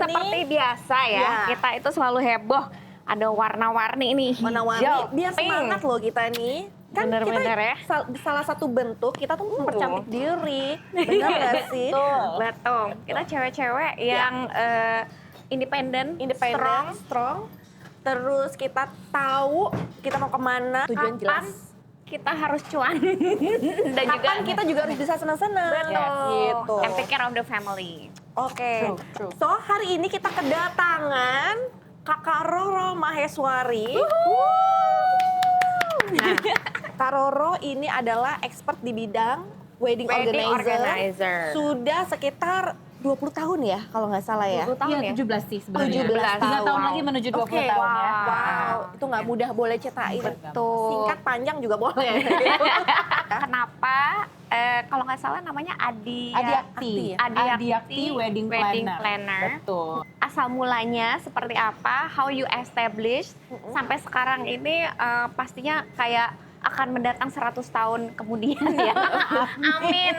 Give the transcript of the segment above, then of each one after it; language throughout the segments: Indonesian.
seperti biasa ya, kita itu selalu heboh. Ada warna-warni nih, warna-warni biar semangat loh kita nih. Kan bener-bener ya. salah satu bentuk kita tuh mempercantik diri. Benar gak sih? Betul. Kita cewek-cewek yang independen, strong. Terus kita tahu kita mau kemana, tujuan jelas. Kita harus cuan. Dan Kapan kita juga harus bisa senang-senang. Betul. Gitu. And take care of the family. Oke. True. So hari ini kita kedatangan Kakak Roro Maheswari. Nah, Kak Roro ini adalah expert di bidang wedding organizer. Sudah sekitar 20 tahun ya kalau nggak salah ya. 20 tahun ya? 17 sih sebenarnya. 17 3 tahun tahun. lagi menuju 20 Oke, tahun ya. Wow, itu nggak mudah, boleh ceritain. Betul. Singkat panjang juga boleh. Kenapa? Kalau nggak salah namanya Adiakti Wedding Planner. Betul. Asal mulanya seperti apa, how you establish, sampai sekarang ini pastinya kayak akan mendatang 100 tahun kemudian ya. Amin.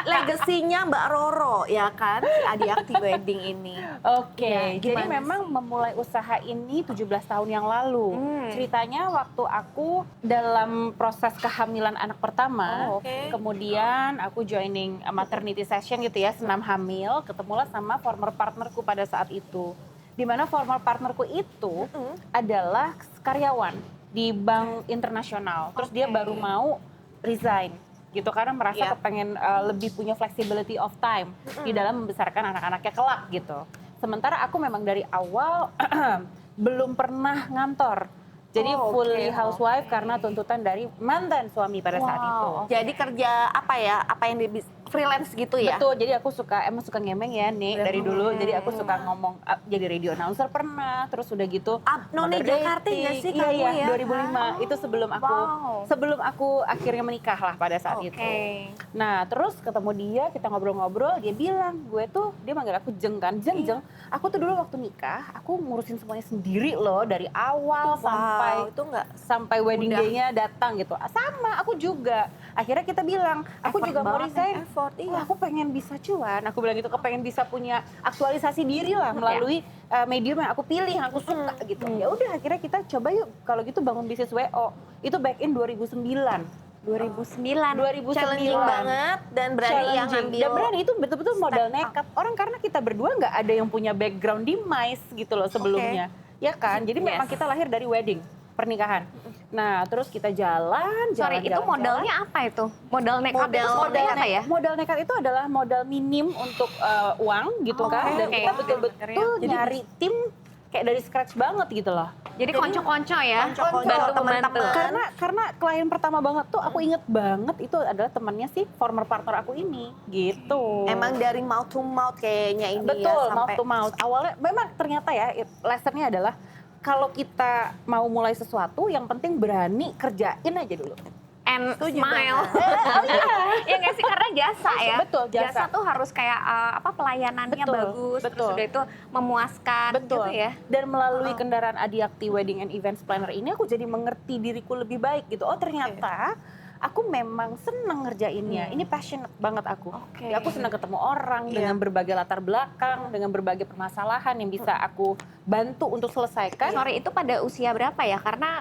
Legasinya Mbak Roro ya kan, si Adiakti Wedding ini. Oke, jadi gimana memang memulai usaha ini 17 tahun yang lalu. Ceritanya waktu aku dalam proses kehamilan anak pertama, kemudian aku joining a maternity session gitu ya, senam hamil, ketemulah sama former partnerku pada saat itu. Di mana former partnerku itu adalah karyawan di bank internasional. Terus dia baru mau resign gitu karena merasa kepengen lebih punya flexibility of time di dalam membesarkan anak-anaknya kelak gitu. Sementara aku memang dari awal belum pernah ngantor. Jadi fully housewife karena tuntutan dari mantan suami pada saat itu. Jadi kerja apa ya? Apa yang di freelance gitu ya? Betul, jadi aku emang suka ngemeng ya nih dari dulu. Jadi aku suka ngomong, jadi radio announcer pernah, terus udah gitu. Noni Jakarta nggak sih kamu iya, ya? 2005, itu sebelum aku akhirnya menikah lah pada saat itu. Nah terus ketemu dia, kita ngobrol-ngobrol, dia bilang, dia manggil aku Jeng kan, Jeng, aku tuh dulu waktu nikah, aku ngurusin semuanya sendiri loh, dari awal sampai wedding day-nya datang gitu. Sama, aku juga. Akhirnya kita bilang, aku juga mau resign. Aku pengen bisa cuan, aku bilang gitu, kepengen bisa punya aktualisasi diri lah melalui medium yang aku pilih, yang aku suka gitu. Ya udah akhirnya kita coba yuk, kalau gitu bangun bisnis WO. Itu back in 2009. 2009. Challenging banget dan berani yang ambil. Dan berani itu betul-betul modal nekat. Orang karena kita berdua nggak ada yang punya background di MICE gitu loh sebelumnya. Ya kan, jadi memang kita lahir dari wedding, pernikahan. Nah, terus kita jalan. Itu modalnya apa itu? Modal nekat itu seperti apa ya? Modal nekat itu adalah modal minim untuk uang gitu kan. Dan kita betul-betul nyari tim kayak dari scratch banget gitu loh. Jadi konco-konco ya? Bantu teman-teman. Karena klien pertama banget tuh aku inget banget itu adalah temannya si former partner aku ini gitu. Emang dari mouth to mouth kayaknya ini betul, ya. Betul, mouth to mouth. Awalnya memang ternyata ya lessonnya adalah kalau kita mau mulai sesuatu, yang penting berani kerjain aja dulu. And smile. Iya nggak sih? Karena jasa ya. Betul, jasa tuh harus kayak pelayanannya bagus. Terus udah itu memuaskan gitu ya. Dan melalui kendaraan Adiakti Wedding and Events Planner ini aku jadi mengerti diriku lebih baik gitu. Oh ternyata aku memang seneng ngerjainnya. Ini passionate banget aku. Ya, aku senang ketemu orang dengan berbagai latar belakang, dengan berbagai permasalahan yang bisa aku bantu untuk selesaikan. Sorry, itu pada usia berapa ya? Karena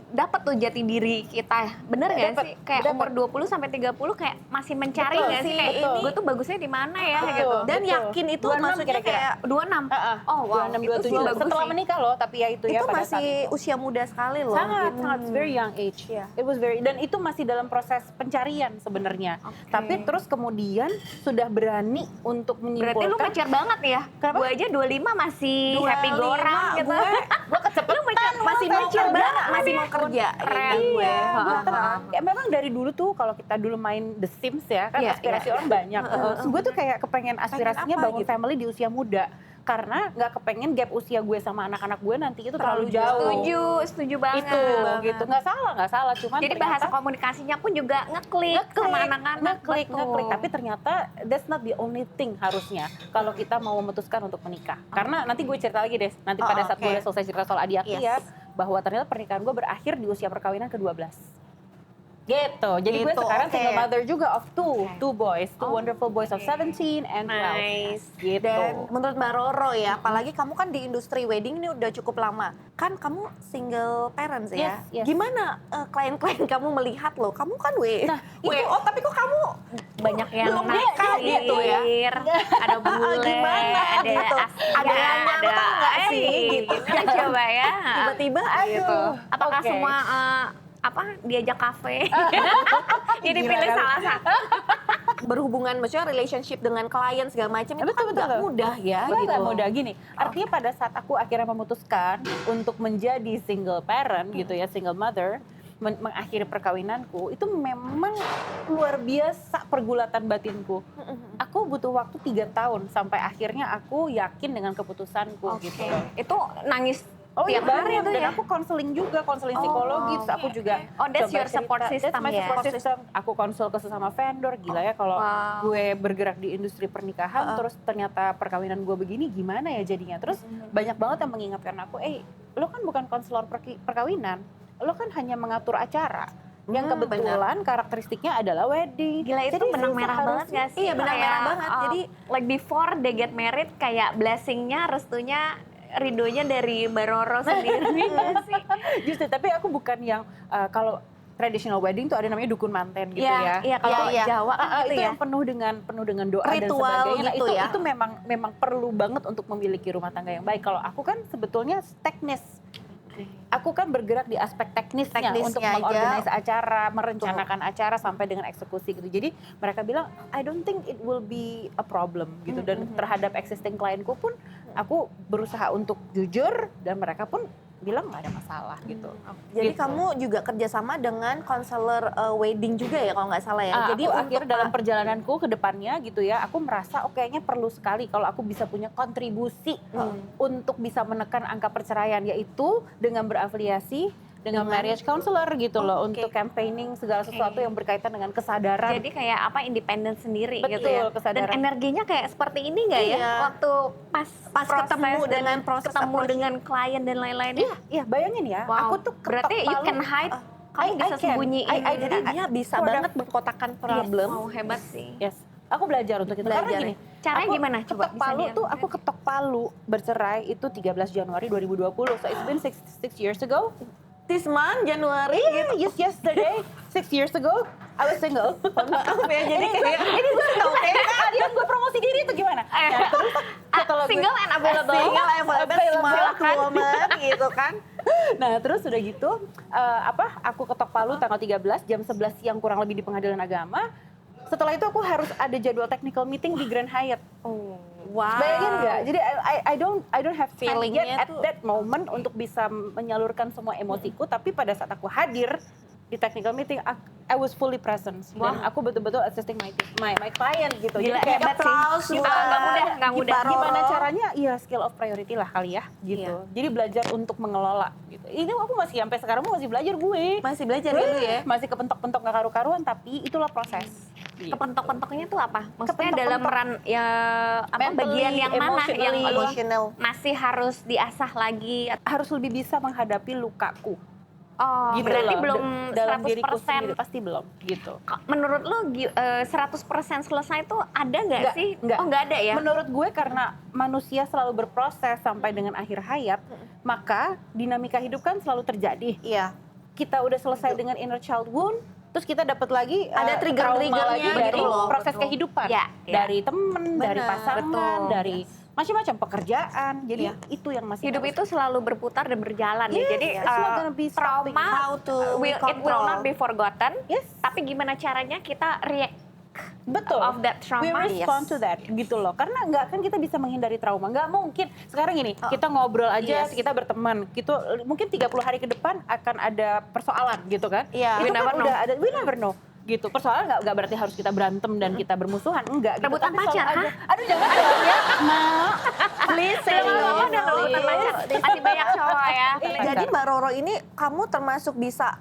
dapat tuh jati diri kita. Bener nggak sih? Kayak umur 20 sampai 30 kayak masih mencari nggak sih? Kayak gue tuh bagusnya di mana ya gitu. Dan yakin itu maksudnya kayak 26. Oh wow, 26, 27. itu bagus Setelah sih. menikah loh, tapi ya itu ya itu pada masih saat itu. usia muda sekali loh. Sangat very young age. It was very, dan itu masih dalam proses pencarian sebenarnya. Tapi terus kemudian sudah berani untuk menyimpulkan. Berarti lu mature banget ya? Gue aja 25 masih happy gorang gitu. Gue kecepetan masih mature banget, masih mau kerja. Keren gue. Ya, memang dari dulu tuh kalau kita dulu main The Sims ya kan aspirasi orang banyak. Gue tuh kayak kepengen aspirasinya bangun family di usia muda. Karena nggak kepengen gap usia gue sama anak-anak gue nanti itu terlalu jauh. Setuju banget. Itu gitu, nggak salah. Cuman jadi bahasa komunikasinya pun juga ngeklik sama anak-anak. Ngeklik. Tapi ternyata that's not the only thing harusnya kalau kita mau memutuskan untuk menikah. Karena nanti gue cerita lagi deh, nanti pada saat gue udah selesai cerita soal Adiakti ya, bahwa ternyata pernikahan gue berakhir di usia perkawinan ke-12. Gitu. Jadi gue sekarang single mother juga of two boys, two wonderful boys of 17 and 12. Gitu. Dan menurut Mbak Roro ya, apalagi kamu kan di industri wedding ini udah cukup lama. Kan kamu single parents ya. Yes. Gimana klien-klien kamu melihat lo? Kamu kan tapi kok kamu banyak yang belum nikah gitu ya. Ada bule, gimana ada gitu. Ada yang nyangka nggak sih gitu. Gimana coba ya? Tiba-tiba gitu. Apakah Oke. semua diajak kafe? Jadi pilih salah satu. berhubungan maksudnya relationship dengan klien segala macam itu kan nggak mudah ya Gue gitu. nggak mudah gini. Artinya pada saat aku akhirnya memutuskan untuk menjadi single parent gitu ya, single mother, mengakhiri perkawinanku, itu memang luar biasa pergulatan batinku. Aku butuh waktu 3 tahun sampai akhirnya aku yakin dengan keputusanku gitu. Itu nangis Tiap tiap hari hari tuh dan ya? aku konseling juga, konseling psikologi, terus aku juga that's coba your support cerita. system That's my ya? support system. Aku konsul ke sesama vendor, gila ya kalau gue bergerak di industri pernikahan, terus ternyata perkawinan gue begini, gimana ya jadinya? Terus banyak banget yang mengingatkan aku, lo kan bukan konselor perkawinan, lo kan hanya mengatur acara. Yang kebetulan karakteristiknya adalah wedding. Gila itu benang merah banget gak sih? Iya benang merah banget. Jadi like before they get married kayak blessingnya, restunya, ridonya dari Mbak Roro sendiri gak sih? Justru, tapi aku bukan yang kalau traditional wedding tuh ada namanya dukun manten gitu ya. Iya, kalau Jawa kan gitu itu ya. yang penuh dengan doa Ritual dan sebagainya. gitu ya. Itu memang perlu banget untuk memiliki rumah tangga yang baik. Kalau aku kan sebetulnya teknis. Aku kan bergerak di aspek teknisnya untuk mengorganize acara, merencanakan acara sampai dengan eksekusi gitu. Jadi mereka bilang, I don't think it will be a problem gitu. Dan terhadap existing klienku pun aku berusaha untuk jujur dan mereka pun bilang nggak ada masalah gitu. Jadi Gitu. kamu juga kerjasama dengan konselor wedding juga ya kalau nggak salah ya. Jadi Aku untuk akhirnya dalam perjalananku ke depannya gitu ya, aku merasa kayaknya perlu sekali kalau aku bisa punya kontribusi untuk bisa menekan angka perceraian, yaitu dengan berafiliasi dengan marriage counselor gitu loh, untuk campaigning segala sesuatu yang berkaitan dengan kesadaran. Jadi kayak independen sendiri Betul, gitu ya. kesadaran. Dan energinya kayak seperti ini nggak ya? Waktu pas ketemu dan dengan proses ketemu approach. dengan klien dan lain-lain. Iya, bayangin ya, Wow. aku tuh ketok Berarti you palu. can hide, kamu bisa sembunyiin. Jadi dia bisa banget mengkotakkan problem. Wow, hebat sih. Yes. Aku belajar untuk itu. Karena gini, Caranya aku gimana? Coba ketok palu tuh, aku ketok palu bercerai itu 13 Januari 2020. So it's been 6 years ago. This month Januari Yes, yesterday, 6 years ago, I was single. maaf ya jadi kayak Ini gue tadi gue promosi diri itu gimana? Nah, terus setelah gue- Single and available. single available smart woman gitu kan. Nah, terus udah gitu, aku ketok palu tanggal 13 jam 11 siang kurang lebih di Pengadilan Agama. Setelah itu aku harus ada jadwal technical meeting di Grand Hyatt. Wow. Bayangin nggak? Jadi I don't have time Feelingnya yet at tuh- that moment untuk bisa menyalurkan semua emosiku. Tapi pada saat aku hadir di technical meeting, I was fully present. Dan aku betul-betul assisting my client gitu. Gila, Jadi kayak hebat sih. applause Nggak buat nggak mudah. Mbak Roro. gimana caranya? Iya, skill of priority lah kali ya gitu. Jadi belajar untuk mengelola gitu. Ini aku masih sampai sekarang masih belajar gue. Masih belajar dulu ya. Masih kepentok-pentok gak karu-karuan, tapi itulah proses. Gitu. Kepentok-pentoknya tuh apa? Maksudnya Kepentok-pentok. dalam ran ya Mentally, bagian yang mana yang emotional. masih harus diasah lagi? Harus lebih bisa menghadapi lukaku. Oh, Gitu berarti loh, belum dalam diriku 100%. sendiri pasti belum gitu. Menurut lo 100% selesai tuh ada nggak sih? Enggak. Oh, nggak ada ya? Menurut gue karena manusia selalu berproses sampai dengan akhir hayat, maka dinamika hidup kan selalu terjadi. Iya. Kita udah selesai dengan inner child wound, terus kita dapat lagi Ada trigger-triggernya trauma lagi dari gitu loh, proses betul. kehidupan, Ya, ya. dari temen, dari Benar, pasangan, betul. dari macam-macam pekerjaan. Jadi itu yang masih Hidup harus- itu selalu berputar dan berjalan ya. Yes, Jadi it's not gonna be stopping. trauma How to it will control. not be forgotten. Yes. Tapi gimana caranya kita react Betul. of that trauma? We respond to that gitu loh. Karena nggak kan kita bisa menghindari trauma. Nggak mungkin. Sekarang ini kita ngobrol aja, Yes. kita berteman. Gitu mungkin 30 hari ke depan akan ada persoalan gitu kan. Iya. Itu We kan never know. udah ada, we never know. Gitu. Persoalan nggak berarti harus kita berantem dan kita bermusuhan. Enggak. Gitu. Rebutan Tapi selalu pacar, ada. Aduh jangan dong ya. Nah. Please say Belum no. apa-apa udah rebutan pacar. Masih banyak cowok ya. Jadi Mbak Roro ini kamu termasuk bisa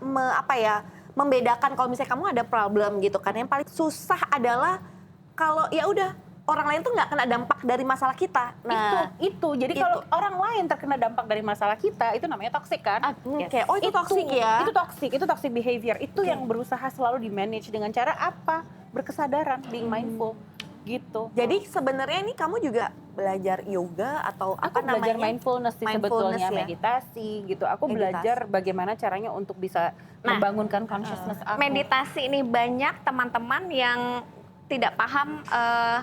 membedakan kalau misalnya kamu ada problem gitu kan. Yang paling susah adalah kalau ya udah orang lain tuh nggak kena dampak dari masalah kita. Nah, itu. Jadi kalau orang lain terkena dampak dari masalah kita, itu namanya toxic kan? Oke. Oh, itu toxic ya? Itu toxic behavior. Itu yang berusaha selalu di-manage dengan cara apa? Berkesadaran, being mindful. Gitu. Jadi sebenarnya ini kamu juga belajar yoga atau apa namanya? Belajar mindfulness sih sebetulnya, ya? meditasi gitu. Aku belajar bagaimana caranya untuk bisa membangunkan consciousness aku. Meditasi ini banyak teman-teman yang tidak paham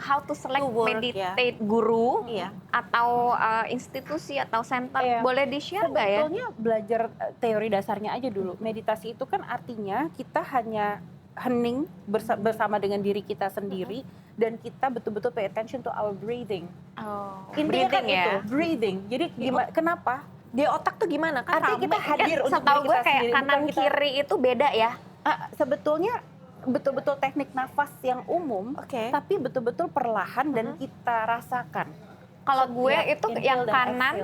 how to select meditate guru atau institusi atau center. Boleh di-share nggak ya? Sebetulnya belajar teori dasarnya aja dulu. Meditasi itu kan artinya kita hanya hening bersama dengan diri kita sendiri dan kita betul-betul pay attention to our breathing. Intinya kan itu, breathing. Jadi kenapa? Di otak tuh gimana? Kan artinya kita hadir untuk setahu diri gue kita kayak sendiri. kanan kiri itu beda ya? Sebetulnya betul-betul teknik nafas yang umum, tapi betul-betul perlahan dan kita rasakan. Kalau gue itu yang kanan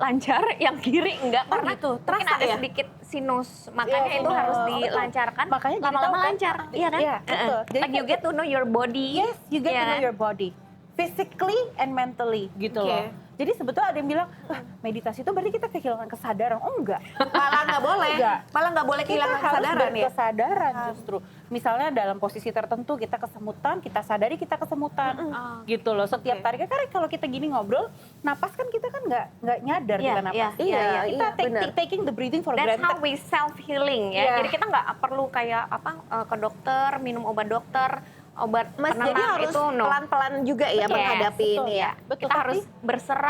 lancar, yang kiri enggak karena mungkin ada sedikit sinus, makanya itu harus dilancarkan. Makanya lama-lama lancar, iya kan? Iya, betul. Like you get to know your body. Yes, you get to know your body, physically and mentally gitu loh. Jadi sebetulnya ada yang bilang, meditasi itu berarti kita kehilangan kesadaran. Oh enggak. Malah nggak boleh. Malah nggak boleh kehilangan kesadaran ya? Kesadaran justru. Misalnya dalam posisi tertentu kita kesemutan, kita sadari kita kesemutan. Gitu loh. Setiap tariknya, karena kalau kita gini ngobrol, napas kan kita kan nggak nyadar kita napas. Kita taking the breathing for granted. That's how we self-healing ya. Jadi kita nggak perlu kayak ke dokter, minum obat dokter, obat penenang. Jadi harus itu pelan-pelan juga ya menghadapi ini ya. Betul. Kita harus berserah,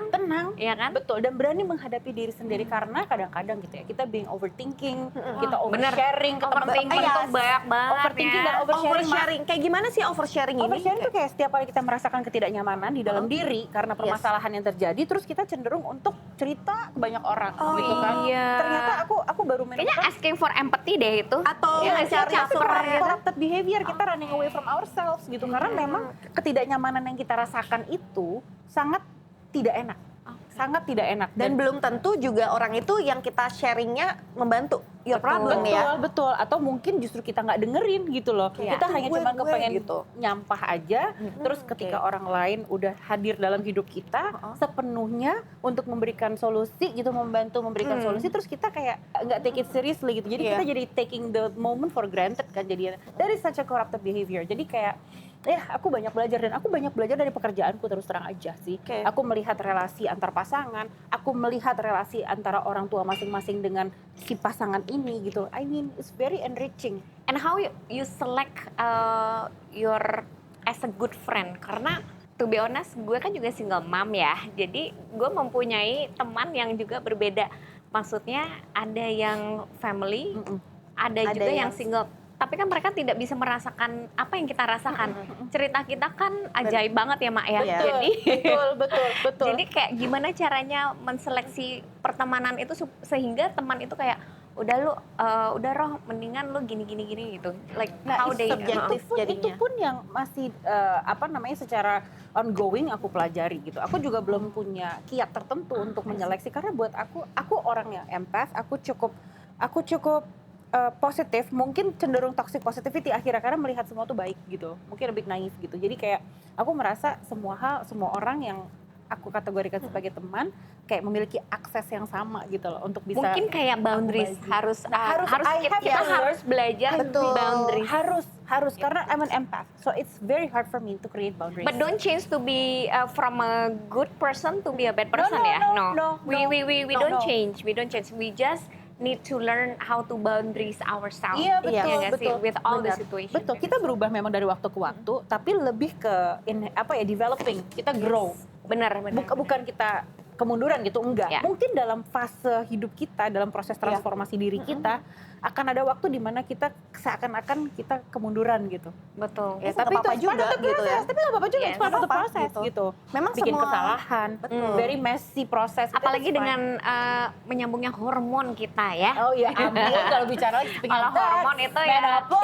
tenang, ya kan? Betul, dan berani menghadapi diri sendiri karena kadang-kadang gitu ya, kita being overthinking, kita oversharing ke teman-teman itu banyak banget overthinking dan oversharing. Kayak gimana sih oversharing ini? Oversharing itu kayak setiap kali kita merasakan ketidaknyamanan di dalam diri karena permasalahan yang terjadi, terus kita cenderung untuk cerita ke banyak orang gitu kan. Ternyata aku baru kayaknya asking for empathy deh itu. Atau cari corrupted behavior, kita running away from ourselves gitu. Karena memang ketidaknyamanan yang kita rasakan itu sangat tidak enak. Sangat tidak enak. Dan belum tentu juga orang itu yang kita sharingnya membantu your problem ya. Betul. Atau mungkin justru kita nggak dengerin gitu loh. Kita hanya cuma kepengen gitu, nyampah aja. Terus ketika orang lain udah hadir dalam hidup kita sepenuhnya untuk memberikan solusi gitu, membantu memberikan solusi, terus kita kayak nggak take it seriously gitu. Jadi kita jadi taking the moment for granted kan jadinya. That is such a corrupted behavior. Jadi kayak aku banyak belajar, dan aku banyak belajar dari pekerjaanku terus terang aja sih. Aku melihat relasi antar pasangan, aku melihat relasi antara orang tua masing-masing dengan si pasangan ini gitu. I mean, it's very enriching. And how you select your as a good friend? Karena to be honest, gue kan juga single mom ya. Jadi gue mempunyai teman yang juga berbeda. Maksudnya ada yang family, ada juga yang single. Tapi kan mereka tidak bisa merasakan apa yang kita rasakan. Cerita kita kan ajaib banget ya, Mak ya. Betul. Jadi kayak gimana caranya menseleksi pertemanan itu sehingga teman itu kayak udah Roh, mendingan lu gini gitu. Like how they subjektif jadinya. Itu pun yang masih secara ongoing aku pelajari gitu. Aku juga belum punya kiat tertentu untuk menyeleksi, karena buat aku orang yang empath, aku cukup positif, mungkin cenderung toxic positivity akhirnya karena melihat semua tuh baik gitu, mungkin lebih naif gitu. Jadi kayak aku merasa semua orang yang aku kategorikan sebagai teman kayak memiliki akses yang sama gitu loh untuk bisa. Mungkin kayak boundaries harus kita harus belajar boundaries. Harus karena I'm an empath, so it's very hard for me to create boundaries. But don't change to be from a good person to be a bad person We don't change. We just need to learn how to boundaries ourselves. Iya betul. With all the situation. Betul. Kita berubah memang dari waktu ke waktu, tapi lebih ke developing. Kita grow. Benar. Bukan kita kemunduran gitu, enggak. Mungkin dalam fase hidup kita, dalam proses transformasi diri kita, akan ada waktu di mana kita seakan-akan kita kemunduran gitu. Betul. Ya, tapi itu juga gitu ya. Tapi nggak apa-apa juga, it's part of the process gitu. Memang bikin kesalahan, very messy proses. Apalagi dengan menyambungnya hormon kita ya. Oh iya, amin. Kalau bicara kalau hormon itu ya, itu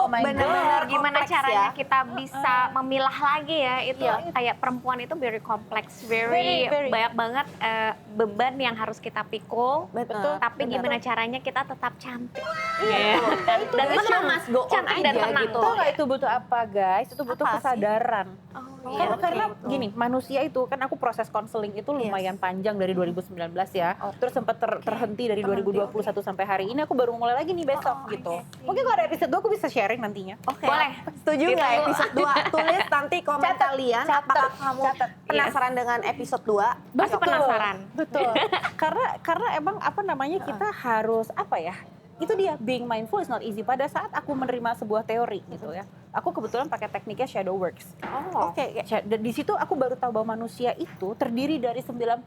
benar-benar gimana caranya kita bisa memilah lagi ya. Itu kayak perempuan itu very complex, very banyak banget banget beban yang harus kita pikul. Betul. Tapi gimana caranya kita tetap cantik. Dan the show must go on Cantik dan aja tenang. gitu. Tahu nggak itu butuh apa guys? Itu butuh Apa sih? kesadaran. Karena Oke. gini, manusia itu kan aku proses konseling itu lumayan panjang dari 2019 ya. Terus sempat terhenti dari 2021 sampai hari ini aku baru mulai lagi nih besok gitu. Mungkin kalau ada episode 2 aku bisa sharing nantinya. Oke. Boleh. Setuju nggak Ditunggu. episode 2? Tulis nanti komen kalian apakah kamu penasaran dengan episode 2? Pasti penasaran. Betul. karena emang apa namanya kita harus apa ya? Itu dia, being mindful is not easy. Pada saat aku menerima sebuah teori gitu ya, aku kebetulan pakai tekniknya shadow works. Oke. Dan di situ aku baru tahu bahwa manusia itu terdiri dari 90%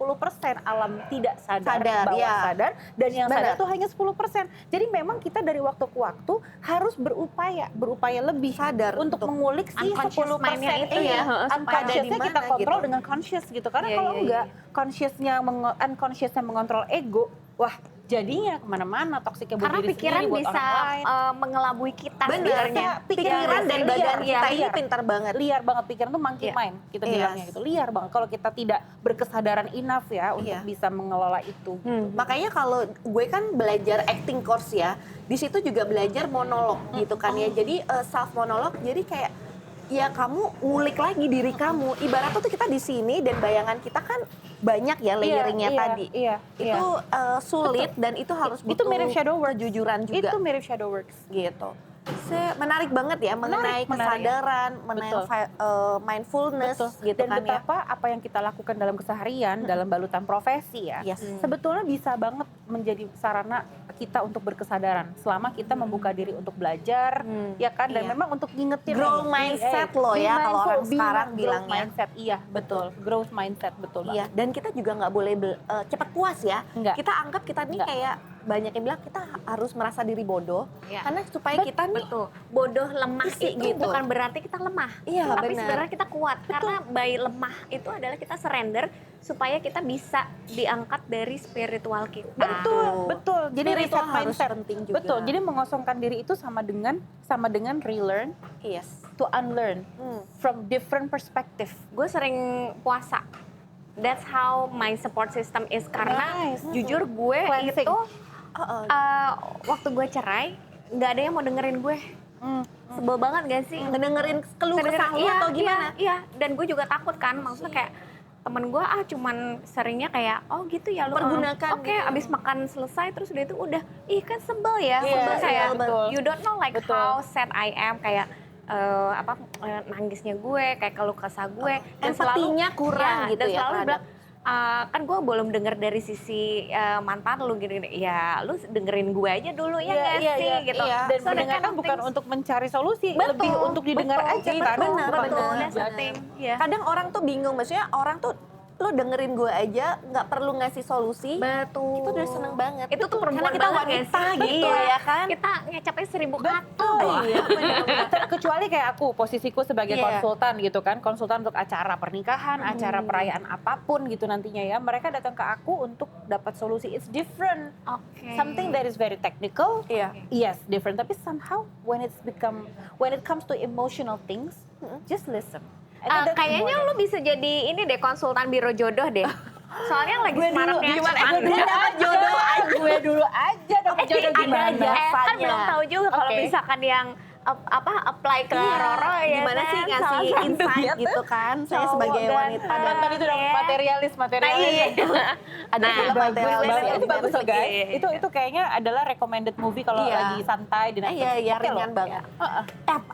alam tidak sadar, bawah iya. sadar, dan yang Benar. sadar itu hanya 10%. Jadi memang kita dari waktu ke waktu harus berupaya lebih Sadar untuk mengulik si unconscious 10% mind-nya itu ya, supaya ada unconsciousnya di kita mana kontrol gitu. dengan conscious gitu. Karena Iya, kalau iya, enggak unconsciousnya mengontrol ego, wah jadinya kemana-mana toksiknya buat Karena diri pikiran sendiri, buat bisa orang lain. mengelabui kita Benar. sebenarnya. Pikiran dan badan kita ini liar. pintar banget. Liar banget, pikiran tuh monkey Iya. mind kita Yes. bilangnya gitu, liar banget kalau kita tidak berkesadaran enough ya untuk Iya. bisa mengelola itu. Makanya kalau gue kan belajar acting course ya, di situ juga belajar monolog gitu kan ya. Jadi self monolog, jadi kayak ya kamu ngulik lagi diri kamu. Ibaratnya tuh kita di sini dan bayangan kita kan banyak ya layeringnya tadi. Iya, Itu sulit dan itu harus Itu butuh mirip shadow work. kejujuran juga Itu mirip shadow works. gitu. Menarik banget ya mengenai Menarik. kesadaran, mengenai Betul. mindfulness gitu Dan kan ya. betapa apa yang kita lakukan dalam keseharian, dalam balutan profesi ya, Yes. sebetulnya bisa banget menjadi sarana kita untuk berkesadaran selama kita membuka diri untuk belajar, ya kan, dan Iya. memang untuk ngingetin Growth mindset loh be ya kalau mindful, orang be sekarang growth bilangnya. mindset, iya betul, growth mindset betul Iya, banget. dan kita juga nggak boleh cepat puas ya. Enggak. Kita anggap kita nih Enggak. kayak banyak yang bilang kita harus merasa diri bodoh, Iya. karena supaya kita nih Betul. Bodoh lemah Isi itu gitu. bukan berarti kita lemah. Iya, Tapi benar. sebenarnya kita kuat. Karena by lemah itu adalah kita surrender supaya kita bisa diangkat dari spiritual kita. Betul. Jadi spiritual reset harus mindset. penting juga. Betul. Jadi mengosongkan diri itu sama dengan relearn yes. to unlearn Hmm. from different perspective. Gue sering puasa. That's how my support system is. Karena Nice. jujur gue Cleansing. itu waktu gue cerai nggak ada yang mau dengerin gue. Sebel banget gak sih? Ngedengerin keluh kesah lu Iya, atau gimana? Iya, dan gue juga takut kan. Maksudnya kayak temen gue cuman seringnya kayak oh gitu ya lu Pergunakan oke gitu. abis makan selesai terus udah itu udah ih kan sebel ya Iya, sebel iya, kayak betul. you don't know like Betul. how sad I am kayak nangisnya gue kayak keluh kesah gue Empatinya kurang gitu dan ya selalu terhadap- bilang kan gue belum denger dari sisi mantan lu gini ya lu dengerin gue aja dulu ya nggak sih gitu iya. Dan So that mendengarkan kind of bukan things. untuk mencari solusi, Betul, lebih untuk didengar betul, aja betul, kan. benar, betul, benar. that's the thing. Iya. Kadang orang tuh bingung, maksudnya orang tuh lo dengerin gue aja, nggak perlu ngasih solusi. Betul. Itu udah seneng banget. Itu tuh perempuan Karena kita banget wanita nggak sih? gitu Iya. ya kan. Kita ngecapin 1000 kata. Betul. Iya, benar-benar. Kecuali kayak aku, posisiku sebagai Iya. konsultan gitu kan, konsultan untuk acara pernikahan, acara perayaan apapun gitu nantinya ya. Mereka datang ke aku untuk dapat solusi. It's different. Oke. Something that is very technical. Iya. Yes, different. Tapi somehow when it comes to emotional things, just listen. I think that's Kayaknya important. lu bisa jadi ini deh konsultan biro jodoh deh. Soalnya lagi semaraknya Gue dapat jodoh aja. gue dulu aja dapet jodoh ada gimana? aja. kan Jasanya. belum tahu juga kalau Oke. misalkan yang apply ke Roro ya Gimana kan? sih ngasih Salah satu insight gitu kan. Saya cowok sebagai dan- wanita. Kan tadi itu udah Iya. materialis. Ada Nah, film Bagus, materialis bagus. ya, Itu bagus loh guys. Iya. Itu kayaknya adalah recommended movie kalau Iya. lagi santai di Netflix. Iya, iya, Oke loh. ringan banget. Heeh.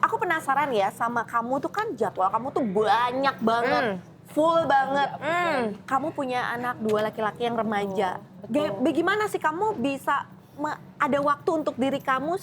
Aku penasaran ya sama kamu tuh kan jadwal kamu tuh banyak banget. Full banget. Kamu punya anak 2 laki-laki yang remaja. Betul. Bagaimana sih kamu bisa ada waktu untuk diri kamu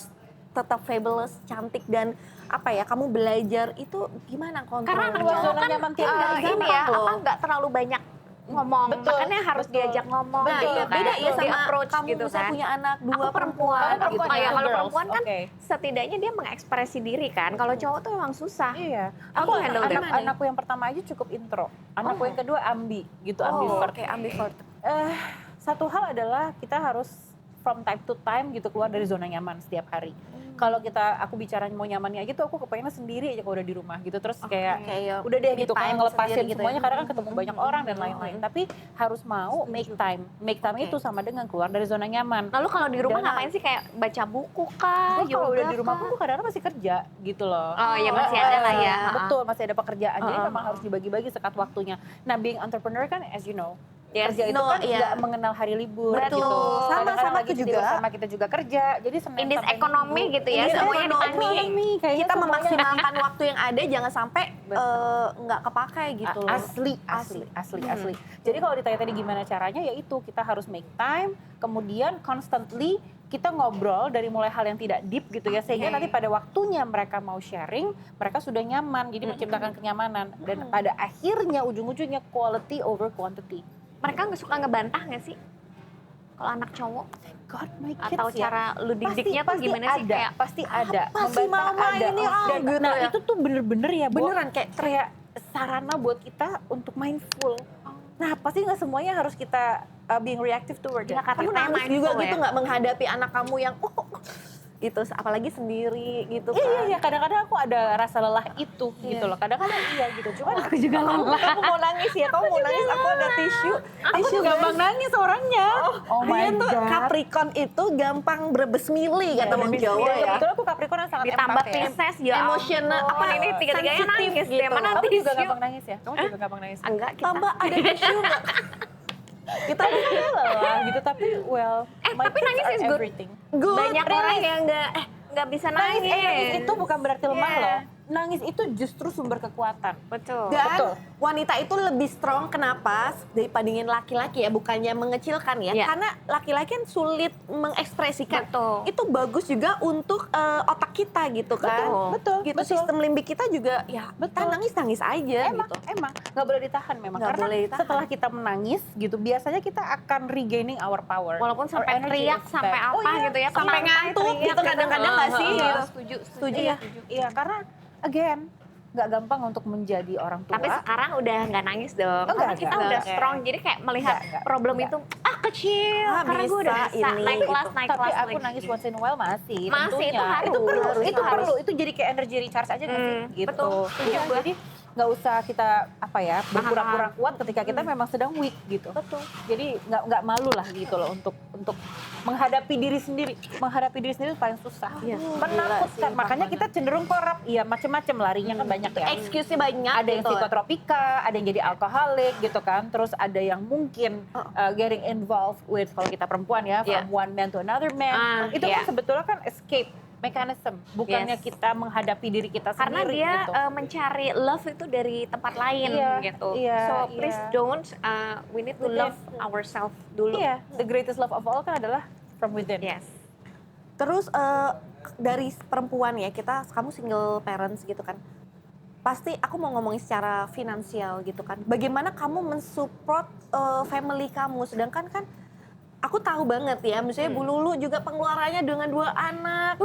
tetap fabulous, cantik dan apa ya, kamu belajar itu gimana Karena anak kontrolnya? cowok Zona kan nyaman tiap hari. ini ya Betul. nggak terlalu banyak ngomong. Betul, Makanya harus betul. diajak ngomong Nah, gitu iya, kan. beda ya Di sama approach kamu gitu misalnya kan. punya anak 2 Aku perempuan. Kamu gitu. perempuan ya, ya? kalau Girls, perempuan kan oke. setidaknya dia mengekspresi diri kan. Kalau cowok tuh emang susah. Iya. Aku handle that. Anakku yang pertama aja cukup intro. Anakku yang kedua ambi gitu, Oh, ambivert. oke, ambivert. Satu hal adalah kita harus from time to time gitu keluar dari zona nyaman setiap hari. Kalau aku bicara mau nyamannya aja tuh aku kepengennya sendiri aja kalau udah di rumah gitu. Terus kayak udah deh gitu kan ngelepasin gitu semuanya ya. karena kan ketemu banyak orang dan lain-lain. Tapi harus mau make time. Make time itu sama dengan keluar dari zona nyaman. Lalu kalau di rumah Dan- ngapain sih, kayak baca buku kah? Gue kalau udah di rumah kah? pun gue kadang-kadang masih kerja gitu loh. Oh ya masih ada lah ya. Betul, masih ada pekerjaan. Jadi memang harus dibagi-bagi sekat waktunya. Nah, being entrepreneur kan as you know, Yes. kerja itu No, kan iya. nggak mengenal hari libur Betul. gitu. Kadang-kadang Sama lagi aku cuti juga. bersama kita juga kerja. Jadi Senin In this sampai economy Minggu. gitu ya, In this semuanya economy. ditanding. Kayaknya Kita semuanya- memaksimalkan waktu yang ada, jangan sampai nggak kepakai gitu loh. Asli. Jadi kalau ditanya tadi gimana caranya, ya itu kita harus make time, kemudian constantly kita ngobrol dari mulai hal yang tidak deep gitu ya, sehingga nanti pada waktunya mereka mau sharing, mereka sudah nyaman, jadi menciptakan kenyamanan. Dan pada akhirnya ujung-ujungnya quality over quantity. Mereka nggak suka ngebantah nggak sih? Kalau anak cowok? God, my kids Atau ya. cara lu didiknya tuh gimana sih? Ada, Kayak pasti ada. apa sih Membantah mama ada. ini, Dan, gitu nah ya. itu tuh bener-bener ya, Bo, Beneran kayak sarana buat kita untuk mindful. Nah pasti nggak semuanya harus kita being reactive toward it. Ya, kata kamu katanya nangis juga mindful gitu ya. nggak menghadapi anak kamu yang gitu, apalagi sendiri gitu kan. Iya, kadang-kadang aku ada rasa lelah itu gitu loh. Kadang-kadang iya gitu. Cuman Aku juga lelah. Kamu mau nangis ya, kamu mau nangis, aku ada tisu. aku tuh gampang nangis orangnya. Oh my Dia tuh god. Capricorn itu gampang berbes mili kata Bang berbes Jawa mili. ya. Kebetulan aku Capricorn yang sangat Ditambah empath ya. Pisces ya. Emotional, Apa ini tiga-tiganya sensitif nangis gitu. deh. Mana Kamu juga tisu? gampang nangis ya? Kamu juga gampang nangis. Enggak, kita. Tambah ada tisu nggak? Kita lelah gitu tapi my tapi kids nangis are is good. everything. Good. Banyak orang yang nggak bisa nangis. Nangis itu bukan berarti lemah Iya. loh. Nangis itu justru sumber kekuatan. Betul. Dan Betul. wanita itu lebih strong, kenapa? Dibandingin laki-laki ya, bukannya mengecilkan ya. Iya. Karena laki-laki kan sulit mengekspresikan. Betul. Itu bagus juga untuk otak kita gitu kan. Betul, Gitu, betul. sistem limbik kita juga ya kita nangis-nangis aja gitu. Emang nggak boleh ditahan memang. Nggak Karena boleh ditahan. setelah kita menangis gitu, biasanya kita akan regaining our power. Walaupun Our sampai energy teriak, is sampai back. apa Oh, iya. gitu ya. Sampai Sampai ngantuk teriak gitu kadang-kadang nggak sih? Iya, Gitu. setuju. Setuju Iya, ya? iya karena again nggak gampang untuk menjadi orang tua. Tapi sekarang udah nggak nangis dong. Enggak, Karena kita enggak. udah Enggak. strong. Jadi kayak melihat Enggak. problem Enggak. itu kecil. Ah, Karena gue udah bisa bisa ini, naik kelas, gitu. naik tapi kelas aku lagi. nangis once in a while masih. Masih, tentunya. itu harus. Itu perlu, Harus, itu harus. perlu. Itu jadi kayak energy recharge aja nggak sih? Gitu. betul. Setuju Iya, gue. jadi nggak usah kita berpura-pura kuat ketika kita memang sedang weak gitu. Betul. Jadi nggak malu lah gitu loh untuk menghadapi diri sendiri. Menghadapi diri sendiri itu paling susah. Iya. Menakutkan. Gila sih, Makanya kita cenderung korup. Iya, macem-macem larinya kan banyak ya. Excuse-nya banyak Ada yang gitu. psikotropika, ada yang jadi alkoholik gitu kan. Terus ada yang mungkin getting involved with, kalau kita perempuan ya, Yeah. from one man to another man. Itu yeah. kan sebetulnya kan escape mechanism, bukannya Yes. kita menghadapi diri kita Karena sendiri dia gitu. mencari love itu dari tempat lain Iya, gitu. iya, So iya. please don't, we need to Within. love ourselves dulu. Iya, the greatest love of all kan adalah from within. Yes. Terus dari perempuan ya, kamu single parents gitu kan. Pasti aku mau ngomongin secara finansial gitu kan. Bagaimana kamu mensupport family kamu, sedangkan kan aku tahu banget ya, misalnya Bu Lulu juga pengeluarannya dengan 2 anak.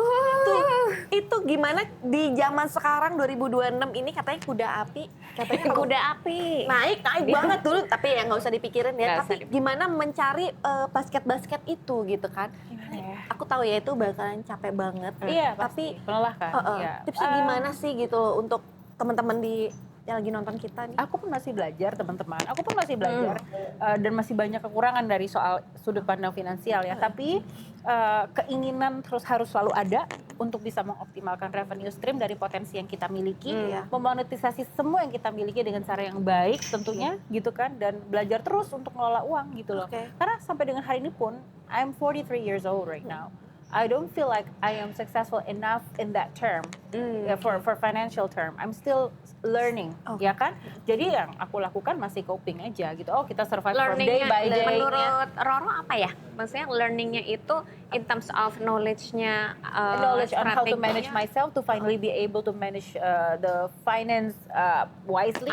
Itu gimana di zaman sekarang 2026 ini katanya kuda api, katanya kalau Kuda api. naik banget dulu, tapi ya nggak usah dipikirin ya. Nggak Tapi usah gimana mencari basket-basket itu gitu kan? Gimana ya? Aku tahu ya itu bakalan capek banget. Iya, tapi pasti. Melelahkan. Iya. tipsnya gimana sih gitu loh untuk teman-teman yang lagi nonton kita nih? Aku pun masih belajar teman-teman. Aku pun masih belajar dan masih banyak kekurangan dari soal sudut pandang finansial ya. Tapi keinginan terus harus selalu ada untuk bisa mengoptimalkan revenue stream dari potensi yang kita miliki, memonetisasi semua yang kita miliki dengan cara yang baik tentunya gitu kan, dan belajar terus untuk mengelola uang gitu loh. Oke. Karena sampai dengan hari ini pun I'm 43 years old right now. I don't feel like I am successful enough in that term, for financial term. I'm still learning, ya kan? Jadi yang aku lakukan masih coping aja gitu. Oh, kita survive from day by day. Menurut Roro apa ya? Maksudnya learningnya itu in terms of knowledge-nya, Knowledge on how to strateginya. manage myself to finally be able to manage the finance wisely,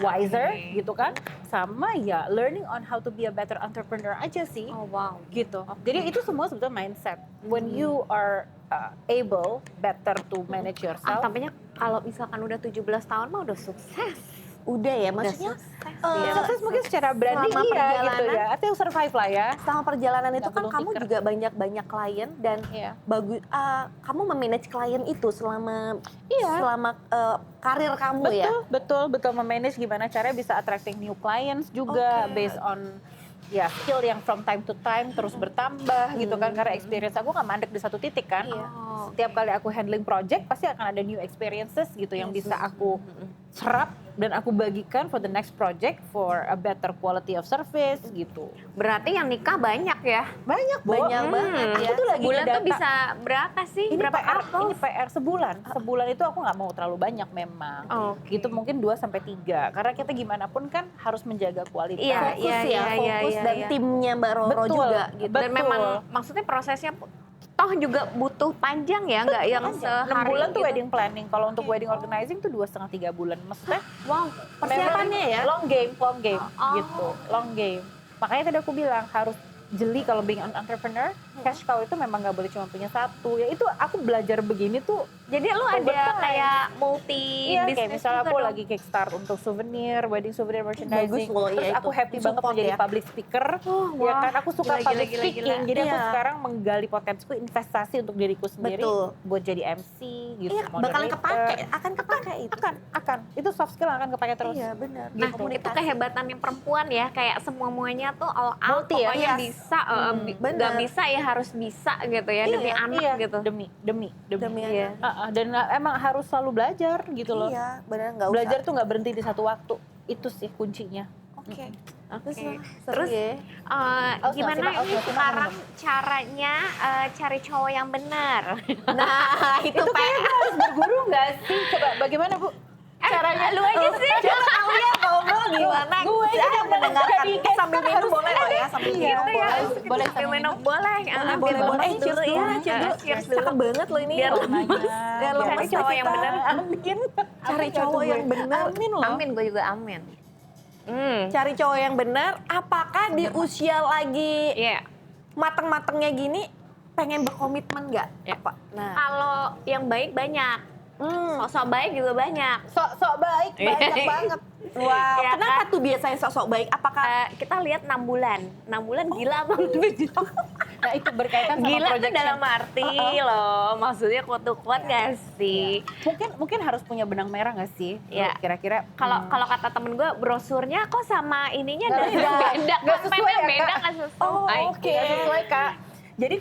wiser oke. gitu kan? Sama ya learning on how to be a better entrepreneur aja sih. Oh wow. Gitu. Jadi itu semua sebetulnya mindset. When you are able better to manage yourself. Tampaknya kalau misalkan udah 17 tahun mah udah sukses. udah ya, maksudnya Sukses mungkin secara branding selama iya gitu perjalanan. ya. Atau yang survive lah ya. selama perjalanan itu Nggak kan perlu kamu tikar. juga banyak klien dan Iya. kamu memanage klien itu selama Iya. selama karir kamu ya. Betul memanage gimana caranya bisa attracting new clients juga Oke. based on ya skill yang from time to time terus bertambah gitu kan, karena experience aku nggak mandek di satu titik kan. Iya. Setiap kali aku handling project pasti akan ada new experiences gitu yang bisa aku serap dan aku bagikan for the next project for a better quality of service gitu. Berarti yang nikah banyak ya? Banyak Banyak banget ya. Aku tuh lagi Sebulan tuh ngedata. bisa berapa sih? Ini Berapa PR, couple? ini PR sebulan. Sebulan itu aku nggak mau terlalu banyak memang. Oke. Gitu mungkin 2 sampai 3. Karena kita gimana pun kan harus menjaga kualitas. Iya, Fokus iya, fokus iya, dan iya. timnya Mbak Roro Betul, juga gitu. Dan betul. memang maksudnya prosesnya toh juga butuh panjang ya, nggak yang 6 sehari bulan tuh gitu. wedding planning. Kalau untuk wedding organizing tuh 2,5-3 bulan. Maksudnya Wow, Persiapannya ya? long game Oh. gitu. Long game. Makanya tadi aku bilang harus jeli kalau being an entrepreneur. Cash cow itu memang nggak boleh cuma punya satu. Ya itu aku belajar begini tuh. jadi lu ada Overtime. kayak multi Iya, bisnis kayak misalnya juga aku dong. lagi kickstart untuk souvenir, wedding souvenir Bagus merchandising. loh, Terus ya aku itu. happy banget Support menjadi ya. public speaker. Ya wah, kan aku suka gila, public gila, speaking. gila. Jadi aku Iya. sekarang menggali potensiku investasi untuk diriku sendiri Betul. buat jadi MC gitu. Iya, bakalan moderator. kepake, akan kepake itu. Akan. Itu soft skill yang akan kepake terus. Iya, benar. Nah, gitu. itu kehebatan yang perempuan ya, kayak semuanya tuh all out, Multi ya? pokoknya Yes. bisa, bener. nggak bisa ya harus bisa gitu ya, demi Iya, anak Iya, gitu. demi. Demi Iya. Dan emang harus selalu belajar gitu loh. Iya, benar nggak usah. Belajar tuh nggak berhenti di satu waktu. Itu sih kuncinya. Oke. Oke. Terus Terus ya. gimana simak, ini simak, sekarang caranya cari cowok yang benar? Nah, itu Itu kayaknya gue harus berguru nggak sih? Coba bagaimana Bu? Caranya lu aja sih. Coba kalian ngobrol gimana? Gue aja yang mendengarkan. jadi guest Sambil kan minum harus boleh kok ya, sambil Iya, minum boleh. boleh. Boleh Sambil sambil minum minum. boleh. Boleh, boleh. Cheers Cheers dulu ya. dulu, cheers dulu. Cheers dulu. Cakep banget loh ini. Biar Namanya. Biar lemes Cari cowok kita. yang benar. Amin. Cari cowok yang benar. Amin loh. Amin, gue juga amin. Cari cowok yang benar. Apakah di usia lagi Iya. mateng-matengnya gini pengen berkomitmen nggak? Ya. Apa? Nah, Kalau yang baik banyak, sosok baik juga banyak. sok-sok baik banyak banget. Wow, Ya kenapa tuh biasanya sok-sok baik? Apakah Kita lihat 6 bulan. 6 bulan gila banget. Nah itu berkaitan sama Gila tuh projection. dalam arti loh, maksudnya kuat gak sih? Mungkin harus punya benang merah nggak sih? Iya. Kira-kira. Kalau kata temen gue, brosurnya kok sama ininya Nggak beda, sesuai. beda, Nggak sesuai ya, beda Kak? nggak sesuai. Oh, oke. Nggak sesuai Kak. Jadi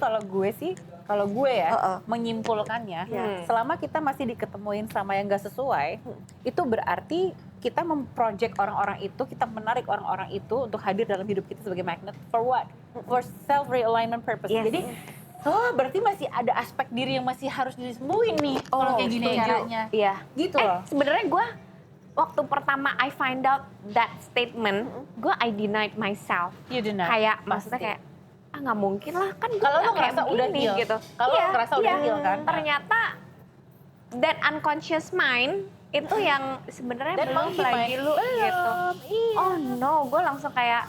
kalau gue ya menyimpulkannya, selama kita masih diketemuin sama yang nggak sesuai, itu berarti kita memproject orang-orang itu, kita menarik orang-orang itu untuk hadir dalam hidup kita sebagai magnet for what? For self realignment purpose. Yes. Jadi berarti masih ada aspek diri yang masih harus disembuhin nih kalau kayak gini setuju. caranya. Iya. Gitu loh. Sebenarnya gue waktu pertama I find out that statement, I denied myself. You deny. Kayak Pasti. maksudnya kayak nggak mungkin lah kan gue Kalau lo nggak kayak ngerasa udah begini heal. gitu. Kalau lo ngerasa udah heal kan. Ternyata that unconscious mind itu yang sebenarnya Dan belum monkey lagi mind. lu Belum, gitu. iya. Oh no, gue langsung kayak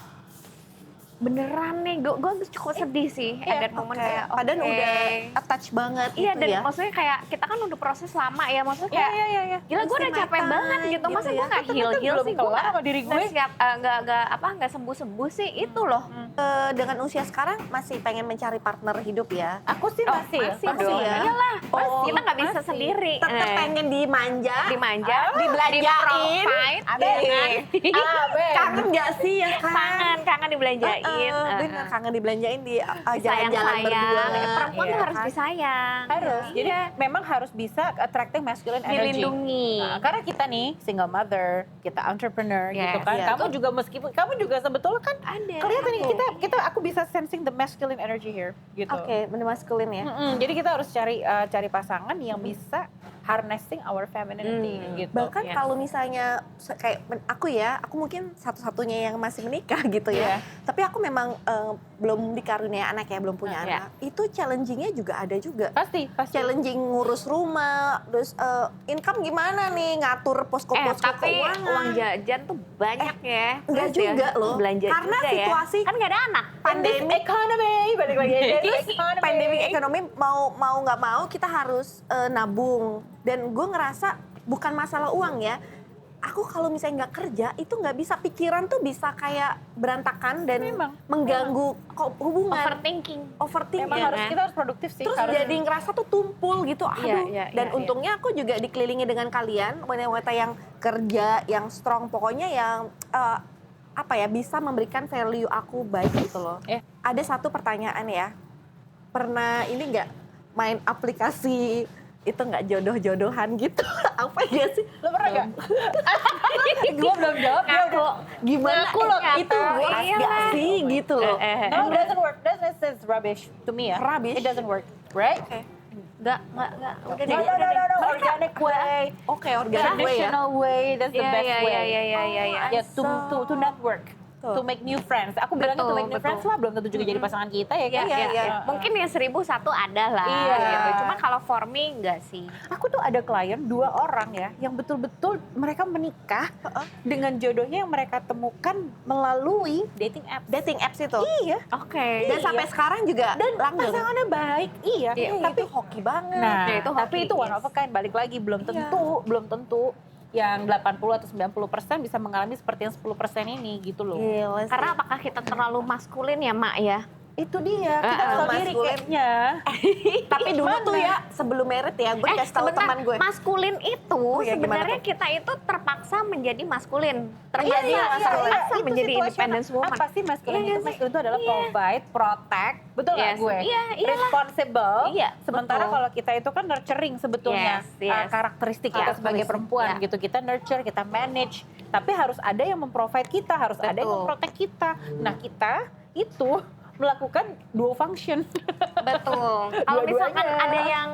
beneran nih, gue cukup sedih sih Iya, ada momen Oke, kayak padahal oke. udah attach banget Iya, gitu dan ya. maksudnya kayak kita kan udah proses lama ya, maksudnya Iya, kayak iya. gila gue udah Mesti capek my banget time gitu, masa gitu gue ya. nggak heal belum sih, kelar sama diri gue. nggak sembuh sih itu loh. Dengan usia sekarang masih pengen mencari partner hidup ya. Aku sih Oh, masih dong. ya? Iyalah, Oh, kita nggak bisa masih. sendiri. Tetap pengen dimanja, Dimanja, dibelanjain, di-provide, kangen gak sih ya kan? kangen dibelanjain. Bener, kangen dibelanjain di jalan-jalan Sayang-sayang. berdua. Perempuan tuh Iya. harus disayang. Harus. Jadi memang harus bisa attracting masculine energy. Dilindungi. Nah, karena kita nih single mother, kita entrepreneur gitu Yes. kan. Iya. Kamu juga meskipun kamu juga sebetulnya kan Ada. kelihatan nih aku bisa sensing the masculine energy here gitu. Oke, bener maskulin ya. Jadi kita harus cari pasangan yang bisa harnessing our femininity gitu. Bahkan Yes. kalau misalnya kayak aku mungkin satu-satunya yang masih menikah gitu ya. Iya. Tapi aku memang belum dikaruniai anak ya, belum punya Iya. anak. Itu challenging-nya juga ada juga. Pasti. Challenging ngurus rumah, terus income gimana nih, ngatur posko-posko Tapi keuangan. uang jajan tuh banyak ya. enggak Terus juga ya, loh. Belanja Karena juga ya. situasi Kan nggak ada anak. pandemi Economy balik lagi. pandemic ekonomi mau nggak mau kita harus nabung, dan gue ngerasa bukan masalah uang ya, aku kalau misalnya nggak kerja itu nggak bisa, pikiran tuh bisa kayak berantakan dan mengganggu hubungan. Overthinking Emang kan? kita harus produktif sih. Terus jadi ngerasa tuh tumpul gitu, aduh. Dan untungnya aku juga dikelilingi dengan kalian, wanita-wanita yang kerja, yang strong, pokoknya yang bisa memberikan value aku baik gitu loh. Ada satu pertanyaan ya, pernah ini nggak main aplikasi itu nggak jodoh-jodohan gitu? Apa ya sih? Lo pernah nggak? Gue belum jawab. Gimana? Itu works nggak sih gitu loh? No, it doesn't work. That's rubbish to me ya. Rubbish? It doesn't work, right? Nggak. Udah deh. No. Organic way. Oke, organic way ya. Traditional way. That's the best way. Iya. Ya, to network. To make new friends. Aku bilangnya to make new friends lah, belum tentu juga jadi pasangan kita ya kan? Iya. Mungkin ya 1001 ada lah. Iya. Gitu. Cuma kalau for me enggak sih. Aku tuh ada klien 2 orang ya, yang betul-betul mereka menikah dengan jodohnya yang mereka temukan melalui dating apps. Dating apps itu? Iya. Oke. Dan sampai sekarang juga Dan langgeng? pasangannya baik, iya. Tapi hoki banget. Nah, Ya, itu tapi hoki, itu one of a kind, balik lagi belum tentu yang 80 atau 90% bisa mengalami seperti yang 10% ini gitu loh. Gila sih. Karena apakah kita terlalu maskulin ya, Mak ya? Itu dia, kita tahu diri maskulin. kayaknya. Tapi dulu tuh ya, sebelum merit ya, gue kasih tahu teman gue. Maskulin itu Iya, gimana sebenarnya tuh? kita itu terpaksa menjadi maskulin. Terpaksa Itu menjadi situasional. independent woman. Apa sih maskulin itu? Maskulin itu adalah provide, protect, betul nggak Yes. gue? Iya, iyalah. Responsible. Iya, Sementara betul. kalau kita itu kan nurturing sebetulnya. Yes. Karakteristik kita sebagai perempuan gitu. Kita nurture, kita manage. Tapi harus ada yang memprovide kita, harus ada yang Betul. memprotect kita. Nah kita itu melakukan dual function. Betul. Kalau misalkan Dua-duanya. ada yang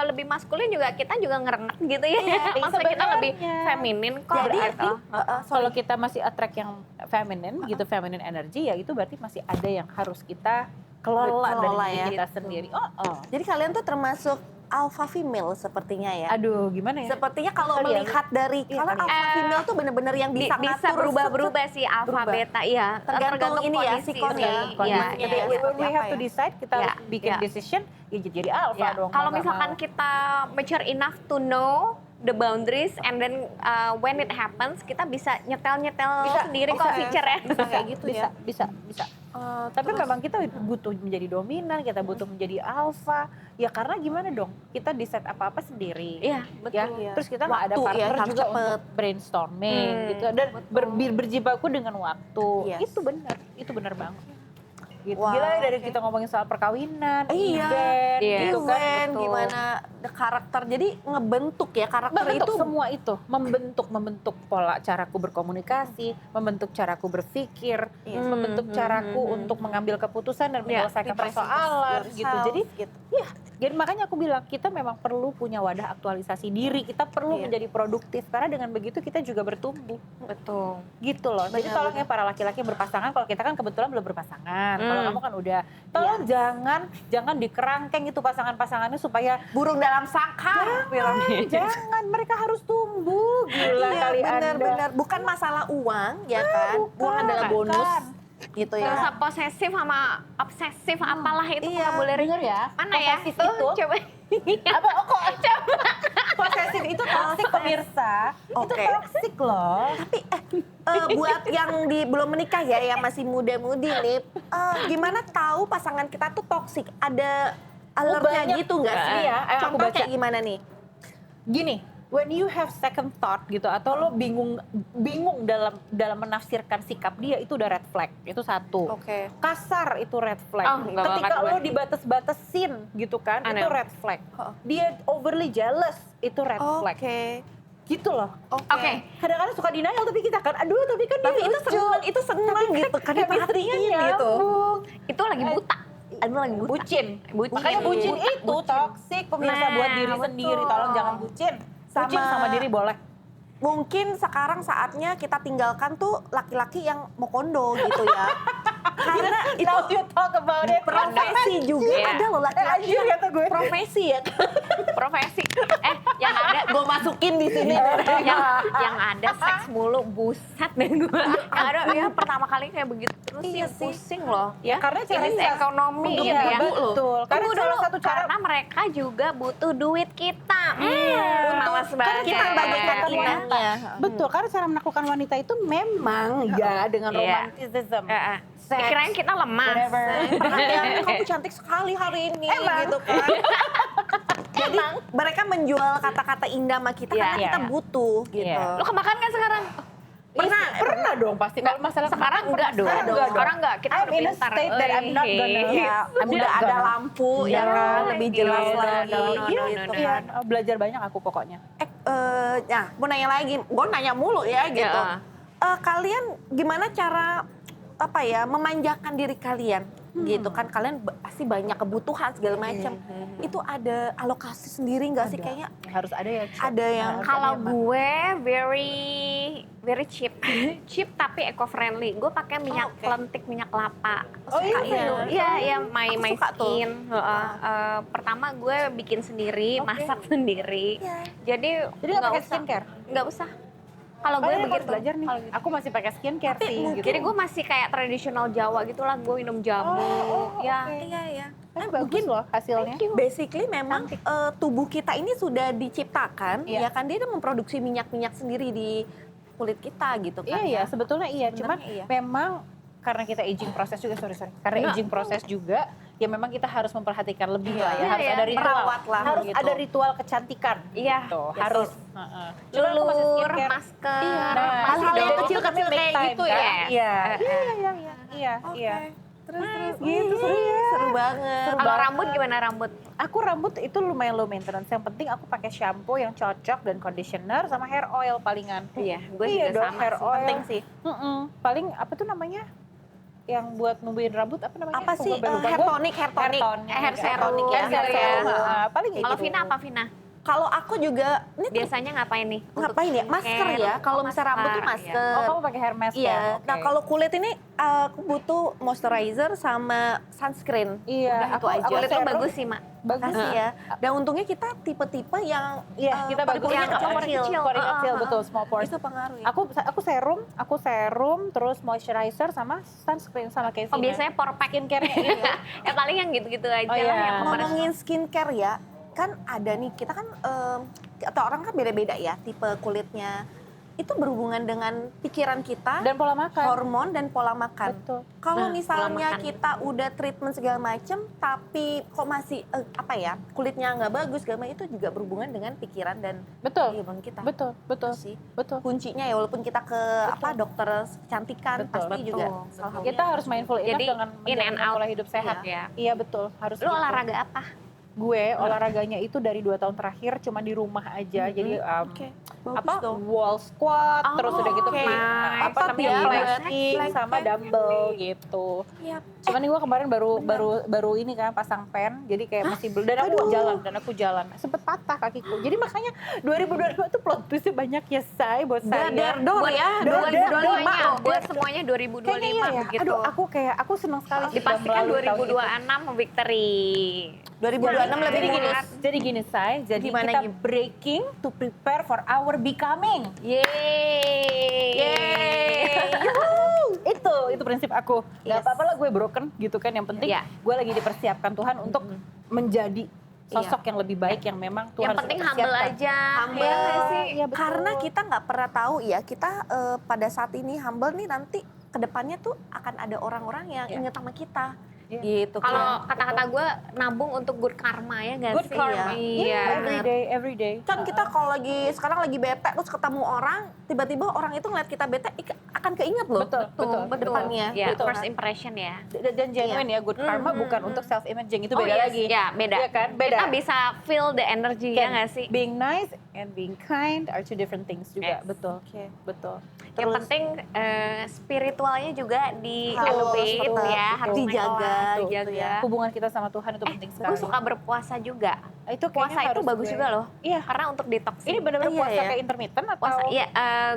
lebih maskulin juga kita juga ngerenget gitu ya. Maksudnya kita lebih feminin kok. Jadi, berarti. Kalau kita masih attract yang feminine gitu, feminine energy, ya itu berarti masih ada yang harus kita kelola dari diri ya. kita sendiri. Jadi kalian tuh termasuk alpha female sepertinya ya? Aduh, gimana ya? Sepertinya kalau Sorry ya, melihat dari, kalau alpha female tuh bener-bener yang bisa bisa ngatur berubah-berubah sih alfa berubah. beta, iya. Tergantung ini ya, kondisi sikon ya. sih. Kondisi. Iya, Jadi, iya. seperti we have apa to ya? decide, kita Ya, bikin ya. decision, ya jadi alpha Ya, dong. kalau mau nggak misalkan mau. kita mature enough to know the boundaries and then when it happens kita bisa nyetel sendiri kok feature ya. Bisa kayak gitu ya. Bisa. Tapi memang kita butuh menjadi dominan, kita butuh menjadi alpha. Ya karena gimana dong? Kita decide apa-apa sendiri. Iya, betul. Ya, terus kita nggak ada Waktu ya, partner harus juga cepet. untuk brainstorming gitu dan berjibaku dengan waktu. Yes. Itu benar banget. Gitu. Wow, Gila ya dari oke. kita ngomongin soal perkawinan, Iya, event, Iya. gitu kan. event, betul. gimana karakter, jadi ngebentuk ya karakter Membentuk itu. semua itu, membentuk pola caraku berkomunikasi, membentuk caraku berpikir, Iya. membentuk caraku untuk mengambil keputusan dan menyelesaikan persoalan gitu. Jadi makanya aku bilang kita memang perlu punya wadah aktualisasi diri, kita perlu Iya. menjadi produktif karena dengan begitu kita juga bertumbuh. Betul. Gitu loh. Jadi Benar, tolong ya para laki-laki yang berpasangan, kalau kita kan kebetulan belum berpasangan. Kalau kamu kan udah, tolong jangan dikerangkeng itu pasangan-pasangannya supaya burung dalam sangkar. jangan, mereka harus tumbuh. Gila Iya, kali Anda. benar-benar. Bukan masalah uang, ya kan? Uang adalah bonus. Gitu Gak ya. usah posesif sama obsesif apalah itu Iya. nggak boleh. Denger ya, Mana ya? posesif Tuh, itu coba. apa kok posesif itu toksik pemirsa. Itu Oke. toksik loh. Tapi buat yang belum menikah ya, yang masih muda-mudi nih, gimana tahu pasangan kita tuh toksik? Ada alertnya banyak. gitu nggak sih? Iya, aku Contoh baca. kayak gimana nih? Gini, when you have second thought gitu atau lo bingung dalam menafsirkan sikap dia, itu udah red flag. Itu satu. Oke. Kasar itu red flag. Oh, nggak Ketika banget lo gue. dibatas-batasin gitu kan, Aneh. itu red flag. Oh. Dia overly jealous, itu red flag. Oke. Gitu loh. Oke. Kadang-kadang suka denial tapi kita kan, aduh tapi kan Tapi dia itu lucu. seneng gitu kan, hatinya gitu. nyambung. Itu lagi buta. Aduh lagi buta. Bucin. Bucin. Makanya bucin Buta, itu toksik pemirsa Nah, buat diri betul. sendiri. Tolong jangan bucin. Bucin Sama- sama diri boleh. Mungkin sekarang saatnya kita tinggalkan tuh laki-laki yang mau kondo gitu ya. Karena itu Now you talk about it. profesi juga Iya. ada loh laki-laki Anjir kata gue. profesi ya. Profesi. Yang ada Gue masukin di sini. yang ada seks mulu, buset deh gue. Yang ada ya pertama kali kayak begitu terus Iya sih sih. pusing loh. Ya karena cara Ini ekonomi Iya, gitu ya. betul. Karena Tunggu salah dulu, satu cara karena mereka juga butuh duit kita. Males Kan banget. kita bagaikan Iya. inangnya. betul, karena cara menaklukkan wanita itu memang ya dengan Iya. romanticism. Seks, Dikirain kita lemah. whatever. Perhatian, kamu cantik sekali hari ini Emang. gitu kan. Jadi mereka menjual kata-kata indah sama kita Iya, karena iya, kita iya. butuh gitu. Iya. Lu kemakan kan sekarang? Pernah dong pasti. Kalau masalah Sekarang makan, enggak dong. Sekarang enggak dong. Sekarang enggak, kita I'm udah in a pintar. state that I'm not gonna. Iya, I'm udah not ada gonna. lampu ya Iya, kan, lebih jelas iya, lagi. no, no, Iya, no, gitu no, Iya, kan. belajar banyak aku pokoknya. Nah, mau nanya lagi, gue nanya mulu ya gitu. Iya. Kalian gimana cara memanjakan diri kalian gitu kan? Kalian pasti banyak kebutuhan segala macam. Itu ada alokasi sendiri nggak sih Ada. kayaknya? Harus ada ya. Ada yang Harus Kalau ada emang. gue very cheap, cheap tapi eco friendly. Gue pakai minyak oke. lentik, minyak kelapa. Oh, iya, Suka ya? Iya, iya, my Aku my suka tuh. skin. Pertama gue bikin sendiri, Oke. masak sendiri. Iya. Jadi Jadi nggak pakai skincare? Nggak usah. Kalau Oh, gue iya, aku harus begitu. belajar nih. Kalau gitu. Aku masih pakai skincare Tapi sih. mungkin- Gitu. Jadi gue masih kayak tradisional Jawa gitu lah. Gue minum jamu. Ya. oke. Iya, iya. Nah, bagus loh hasilnya. Basically memang tubuh kita ini sudah diciptakan, Iya. ya kan dia memproduksi minyak-minyak sendiri di kulit kita gitu kan. Iya, iya, sebetulnya iya. Sebenarnya Cuman iya. memang karena kita aging proses juga, sorry. Karena aging proses juga, ya memang kita harus memperhatikan lebih lah ya. Iya, Harus iya. ada ritual. Merawat lah Harus gitu. ada ritual kecantikan. Iya. Gitu. Yes, Harus. yes. Heeh. Cuman aku masih Lulur, skincare. masker. Nah, masih hal-hal yang dong. kecil-kecil Make kayak time, gitu kan? ya. Iya. Heeh. Iya. Iya. Terus Gitu, seru ya. Seru banget. Kalau rambut gimana rambut? Aku rambut itu lumayan low maintenance. Yang penting aku pakai shampoo yang cocok dan conditioner sama hair oil palingan. Iya, gue Iya juga dong, sama hair sih. oil. Penting sih. Paling apa tuh namanya? Yang buat numbuhin rambut apa namanya? Apa Aku sih? lupa. Hair Gua- tonic, hair tonic. Hair serum tonic Hair gitu ya. serum, paling kayak Kalau gitu. Vina apa Vina? Kalau aku juga ini Biasanya ngapain nih? Untuk ngapain ya? Masker skincare? ya. Kalau Oh, misalnya rambut tuh masker. Oh, kamu pakai hair mask Iya. ya? Nah, Oke. kalau kulit ini aku butuh moisturizer sama sunscreen. Iya, Udah itu aja. Kulit tuh serum. bagus sih, Mak. Bagus Kasih ya. Dan untungnya kita tipe-tipe yang Iya, kita bagus. pori-porinya Yang kecil-kecil. kecil. Pori kecil, betul, small pores. Itu pengaruh ya. Aku serum, terus moisturizer sama sunscreen sama kayak Oh, Vina. biasanya pore pack. skincare-nya iya. Ya paling yang gitu-gitu aja Oh, lah iya. yang kemarin. Ngomongin skincare ya, kan ada nih, kita kan atau orang kan beda-beda ya tipe kulitnya. Itu berhubungan dengan pikiran kita, Dan pola makan. hormon dan pola makan. Betul. Kalau Nah, misalnya pola makan. kita udah treatment segala macem, tapi kok masih kulitnya nggak bagus, segala macam, itu juga berhubungan dengan pikiran dan Betul. hormon kita. Betul, betul. Itu sih Betul. kuncinya ya, walaupun kita ke dokter kecantikan Betul, pasti betul. juga salah satunya. Kita harus mindful enough Jadi dengan in and menjalankan out pola hidup sehat. ya. Iya betul, harus Lu gitu. olahraga apa? Gue olahraganya itu dari 2 tahun terakhir cuma di rumah aja. Jadi Oke, bagus dong. wall squat, Oh, terus udah gitu oke. apa Otot namanya ya, planking buat sama dumbbell gitu. Iya. Cuman nih gue kemarin baru ini kan pasang pen, jadi kayak masih belum. Dan aku jalan, sempet patah kakiku. Jadi makanya 2022 tuh plot twistnya banyak ya say buat saya. Dadar ya, Buat 2025 semuanya, loh. buat semuanya 2025 Kayaknya iya ya. begitu. Aduh, aku seneng sekali. sih Dipastikan melalui tahun itu. 2026 victory. 2026 lebih Jadi gini, mulus. jadi gini say, jadi Gimana, kita Gim? breaking to prepare for our becoming. Itu prinsip aku. Gak Yes. apa-apa lah gue broken gitu kan. Yang penting Iya. gue lagi dipersiapkan Tuhan untuk menjadi sosok yang lebih baik yang memang Tuhan Yang penting sudah humble persiapkan. aja. Humble. Ya nggak sih? Iya, betul. Karena kita nggak pernah tahu ya, kita pada saat ini humble nih, nanti kedepannya tuh akan ada orang-orang yang Iya. inget sama kita. Iya. Gitu kan. Kalau kata-kata gue nabung untuk good karma ya nggak Good sih? karma. Iya. Every day. Kan kita kalau sekarang lagi bete terus ketemu orang, tiba-tiba orang itu ngeliat kita bete akan keinget loh. Betul, betul, Depannya. Ya, Betul first kan? impression ya. Dan genuine ya, good karma bukan untuk self imaging, itu beda yes. lagi. Ya, beda. Iya kan? Beda. Kita bisa feel the energy ya nggak sih? Being nice and being kind are two different things juga. Yes. Betul. Betul. Yang penting spiritualnya juga di Harus elevate tetap ya, harus naik dijaga kelas, gitu dijaga. ya. Hubungan kita sama Tuhan itu penting sekali. Gue suka berpuasa juga. Itu Puasa kayaknya itu harus bagus gue- juga loh. Iya. Karena untuk detox. Ini benar-benar Iya, puasa ya. kayak intermittent atau? puasa. Iya,